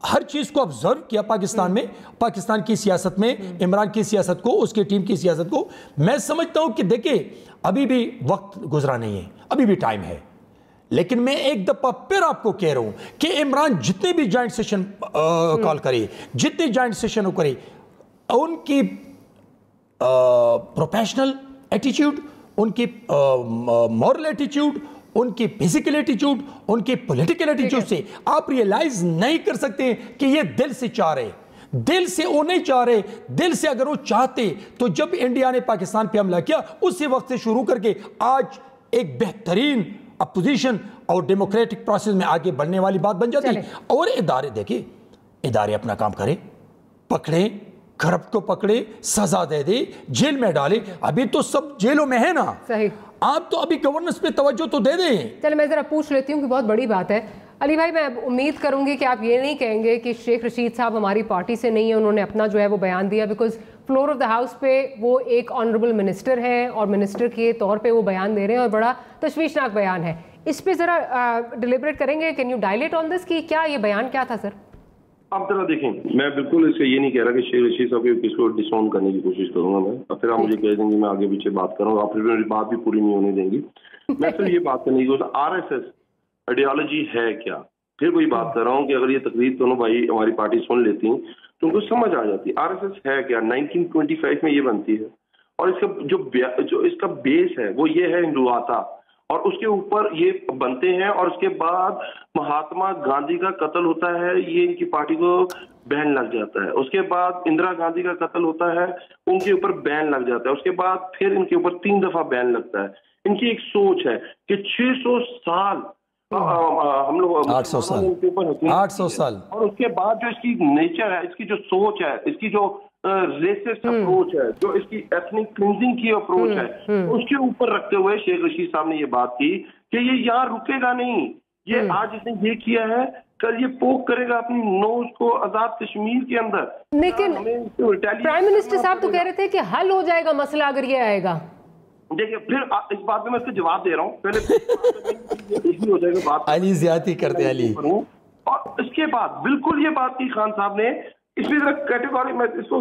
हर चीज़ को ऑब्जर्व किया पाकिस्तान में, पाकिस्तान की सियासत में, इमरान की सियासत को, उसकी टीम की सियासत को। मैं समझता हूँ कि देखिए अभी भी वक्त गुजरा नहीं है, अभी भी टाइम है। लेकिन मैं एक दफा फिर आपको कह रहा हूं कि इमरान जितने भी जॉइंट सेशन कॉल करे, जितने जॉइंट सेशन करे, उनकी प्रोफेशनल एटीट्यूड, उनकी मॉरल एटीट्यूड, उनकी फिजिकल एटीट्यूड, उनकी पॉलिटिकल एटीट्यूड से आप रियलाइज नहीं कर सकते कि ये दिल से चाह रहे, दिल से वो नहीं चाह रहे। दिल से अगर वो चाहते तो जब इंडिया ने पाकिस्तान पे हमला किया उसी वक्त से शुरू करके आज एक बेहतरीन अपोजिशन और डेमोक्रेटिक प्रोसेस में आगे बढ़ने वाली बात बन जाती। और इदारे, देखिए इदारे अपना काम करें, पकड़े, करप्ट को पकड़े, सजा दे दे, जेल में डाले। अभी तो सब जेलों में है ना, सही। आप तो अभी गवर्नेंस पे तवज्जो तो दे दें। चलो मैं जरा पूछ लेती हूँ कि बहुत बड़ी बात है अली भाई, मैं उम्मीद करूंगी कि आप ये नहीं कहेंगे कि शेख रशीद साहब हमारी पार्टी से नहीं है, उन्होंने अपना जो है वो बयान दिया, because floor of the house पे वो एक ऑनरेबल मिनिस्टर हैं और मिनिस्टर के तौर पे वो बयान दे रहे हैं और बड़ा तशवीशनाक बयान है। इस पे जरा डिलिबरेट करेंगे, can you dilate on this कि क्या ये बयान क्या था सर? आप जरा देखें, मैं बिल्कुल इससे ये नहीं कह रहा कि शेख रशीद साहब के किसको डिसऑन करने की कोशिश करूंगा मैं, और फिर आप मुझे कह देंगे मैं आगे पीछे बात करूंगा, आप फिर मेरी बात भी पूरी नहीं होने देंगी। मैं सिर्फ ये बात करने की, RSS आइडियोलॉजी है क्या, फिर वही बात कर रहा हूँ कि अगर ये तकरीर दोनों भाई हमारी पार्टी सुन लेती तो उनको समझ आ जाती। RSS है क्या? 1925 में ये बनती है और इसका जो इसका बेस है वो ये है हिंदुआता, और उसके ऊपर ये बनते हैं। और उसके बाद महात्मा गांधी का कत्ल होता है, ये इनकी पार्टी को बैन लग जाता है। उसके बाद इंदिरा गांधी का कत्ल होता है, उनके ऊपर बैन लग जाता है। उसके बाद फिर इनके ऊपर 3 दफा बैन लगता है। इनकी एक सोच है कि 600 साल हम लोग 800 साल, और उसके बाद जो इसकी नेचर है, इसकी जो सोच है, इसकी जो रेसिस्ट अप्रोच है, जो इसकी एथनिक क्लींजिंग की अप्रोच है, उसके ऊपर रखते हुए शेख रशीद साहब ने ये बात की कि ये यहाँ रुकेगा नहीं। ये आज इसने ये किया है, कल ये पोक करेगा अपनी नोज को आजाद कश्मीर के अंदर। लेकिन प्राइम मिनिस्टर साहब तो कह रहे थे कि हल हो जाएगा मसला अगर ये आएगा। देखिए फिर इस बात में मैं इसको जवाब दे रहा हूँ, पहले हो जाएगा बात, अली ज्यादती करते अली। और इसके बाद बिल्कुल ये बात की खान साहब ने, इसमें जरा कैटेगरी मैं इसको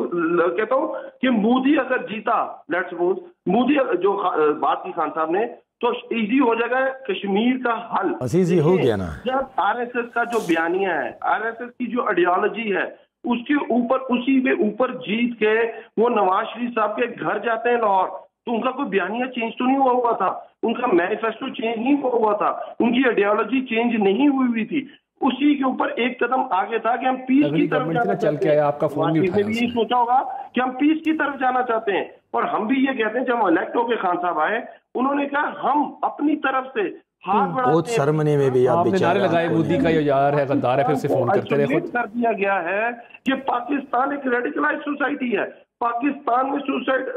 कहता हूँ कि मोदी अगर जीता, लेट्स सपोज मोदी जो बात की खान साहब ने, तो इजी हो जाएगा कश्मीर का हल। इजी हो गया ना। जब आरएसएस का जो बयानिया है, आरएसएस की जो आइडियोलॉजी है, उसके ऊपर उसी में ऊपर जीत के वो नवाज शरीफ साहब के घर जाते हैं लाहौर, तो उनका कोई बयानिया चेंज तो नहीं हुआ था, उनका मैनिफेस्टो चेंज नहीं हुआ था, उनकी आइडियोलॉजी चेंज नहीं हुई थी। उसी के ऊपर एक कदम आगे था कि हम पीस की तरफ जाना चाहते हैं। आपका फोन नहीं उठाया, यही सोचा होगा कि हम पीस की तरफ जाना चाहते हैं। और हम भी ये कहते हैं, जब इलेक्ट होके खान साहब आए, उन्होंने कहा हम अपनी तरफ से हाथ बढ़ाते हैं। बहुत शर्मनी में भी आपने नारे लगाए मोदी का यार है, गद्दार है, फिर से फोन करते रहे। कर दिया गया है कि पाकिस्तान एक रेडिकलाइज सोसाइटी है, पाकिस्तान में सुसाइड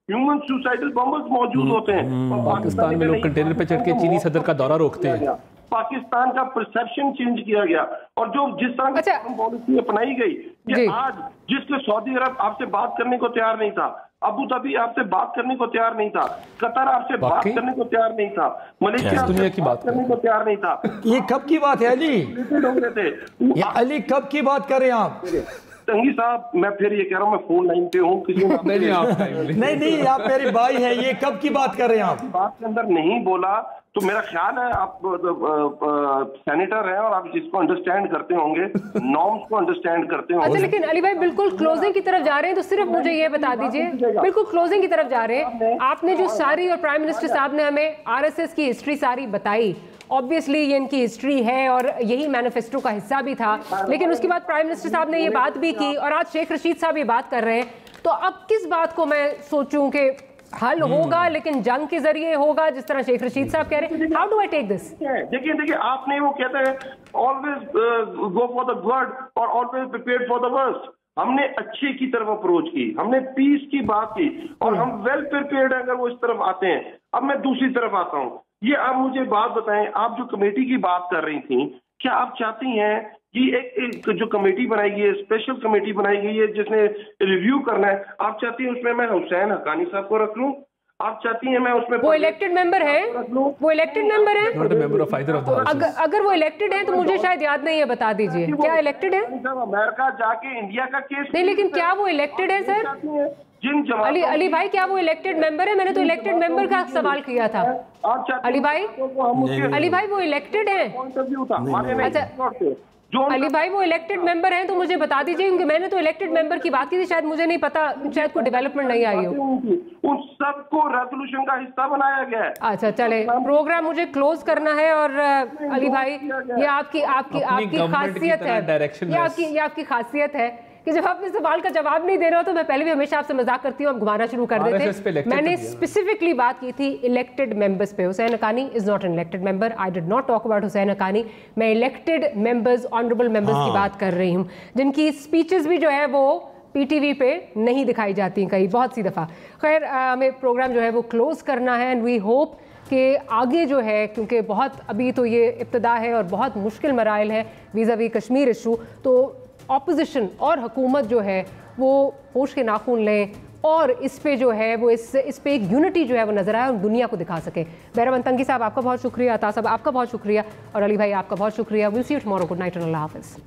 ह्यूमन सुसाइडल बॉम्बर्स मौजूद होते हैं। और पाकिस्तान में लोग कंटेनर पे चढ़ के चीनी सदर का दौरा रोकते हैं। पाकिस्तान का परसेप्शन चेंज किया गया, और जो जिस तरह की पॉलिसी अपनाई गई कि आज जिसके सऊदी अरब आपसे बात करने को तैयार नहीं था, अबू धाबी आपसे बात करने को तैयार नहीं था, कतर आपसे बात करने को तैयार नहीं था, मलेशिया दुनिया की बात करने को तैयार नहीं था। ये कब की बात है अली? हो गए थे अली, कब की बात कर रहे हैं आप? तंगी साहब, मैं फिर ये कह रहा हूँ, मैं फोन लाइन पे हूँ, किसी नहीं, आप मेरे भाई हैं, ये कब की बात कर रहे हैं आप? बात के अंदर नहीं बोला तो मेरा ख्याल है आप सेनेटर हैं और आप इसको अंडरस्टैंड करते होंगे, नॉर्म्स को अंडरस्टैंड करते होंगे। अच्छा, लेकिन अली भाई बिल्कुल क्लोजिंग की तरफ जा रहे हैं, तो सिर्फ मुझे ये बता दीजिए, बिल्कुल क्लोजिंग की तरफ जा रहे हैं, आपने जो सारी, और प्राइम मिनिस्टर साहब ने हमें आरएसएस की हिस्ट्री सारी बताई, ऑब्वियसली ये इनकी हिस्ट्री है और यही मैनिफेस्टो का हिस्सा भी था, लेकिन उसके बाद प्राइम मिनिस्टर साहब ने ये बात भी की और आज शेख रशीद साहब ये बात कर रहे हैं, तो अब किस बात को मैं सोचूं कि हल होगा लेकिन जंग के जरिए होगा, जिस तरह शेख रशीद साहब कह रहे हैं? How do I take this? देखिए आपने वो कहते हैं always go for the good और always prepared for the worst. हमने अच्छे की तरफ अप्रोच की, हमने पीस की बात की और हम वेल प्रिपेयर्ड अगर वो इस तरफ आते हैं। अब मैं दूसरी तरफ आता हूँ, ये आप मुझे बात बताएं, आप जो कमेटी की बात कर रही थी, क्या आप चाहती हैं कि एक जो कमेटी बनाई गई है, स्पेशल कमेटी बनाई गई है जिसने रिव्यू करना है, आप चाहती हैं उसमें मैं हुसैन हक्कानी साहब को रख लूं? आप चाहती हैं मैं उसमें वो इलेक्टेड मेंबर है, वो इलेक्टेड मेंबर है, अगर वो इलेक्टेड है तो मुझे शायद याद नहीं है, बता दीजिए क्या इलेक्टेड है? अमेरिका जाके इंडिया का केस नहीं, लेकिन क्या वो इलेक्टेड है सर? अली भाई, क्या वो इलेक्टेड मेंबर है? मैंने तो इलेक्टेड मेंबर का सवाल किया था। अली भाई वो इलेक्टेड है? अच्छा अली भाई वो इलेक्टेड मेंबर हैं तो मुझे बता दीजिए, क्योंकि मैंने तो इलेक्टेड मेंबर की बात की थी, शायद मुझे नहीं पता, शायद कोई डेवलपमेंट नहीं आई हो। उन सबको रेजोल्यूशन का हिस्सा बनाया गया है। अच्छा चले, प्रोग्राम मुझे क्लोज करना है और अली भाई ये आपकी खासियत है, ये आपकी खासियत है कि जब आपने सवाल का जवाब नहीं दे रहे हो तो मैं पहले भी हमेशा आपसे मजाक करती हूँ, आप घुमाना शुरू कर देते। मैंने स्पेसिफिकली बात की थी इलेक्टेड मेंबर्स पे। Hussain Haqqani is not an elected member, I did not talk about Hussain Haqqani. मैं इलेक्टेड मेंबर्स, ऑनरेबल मेंबर्स की बात कर रही हूँ, जिनकी स्पीचेस भी जो है वो पीटीवी पे नहीं दिखाई जाती कई, बहुत सी दफ़ा। खैर हमें प्रोग्राम जो है वो क्लोज करना है एंड वी होप कि आगे जो है, क्योंकि बहुत अभी तो ये इब्तदा है और बहुत मुश्किल मराइल है वीज़ा वी कश्मीर इशू, तो ऑपोजिशन और हुकूमत जो है वो होश के नाखून लें और इस पे जो है वो इस पे एक यूनिटी जो है वो नजर आए और दुनिया को दिखा सके। बैरम तंगी साहब आपका बहुत शुक्रिया, अता साहब आपका बहुत शुक्रिया और अली भाई आपका बहुत शुक्रिया। Will see you tomorrow. Good night and अल्लाह हाफिज़।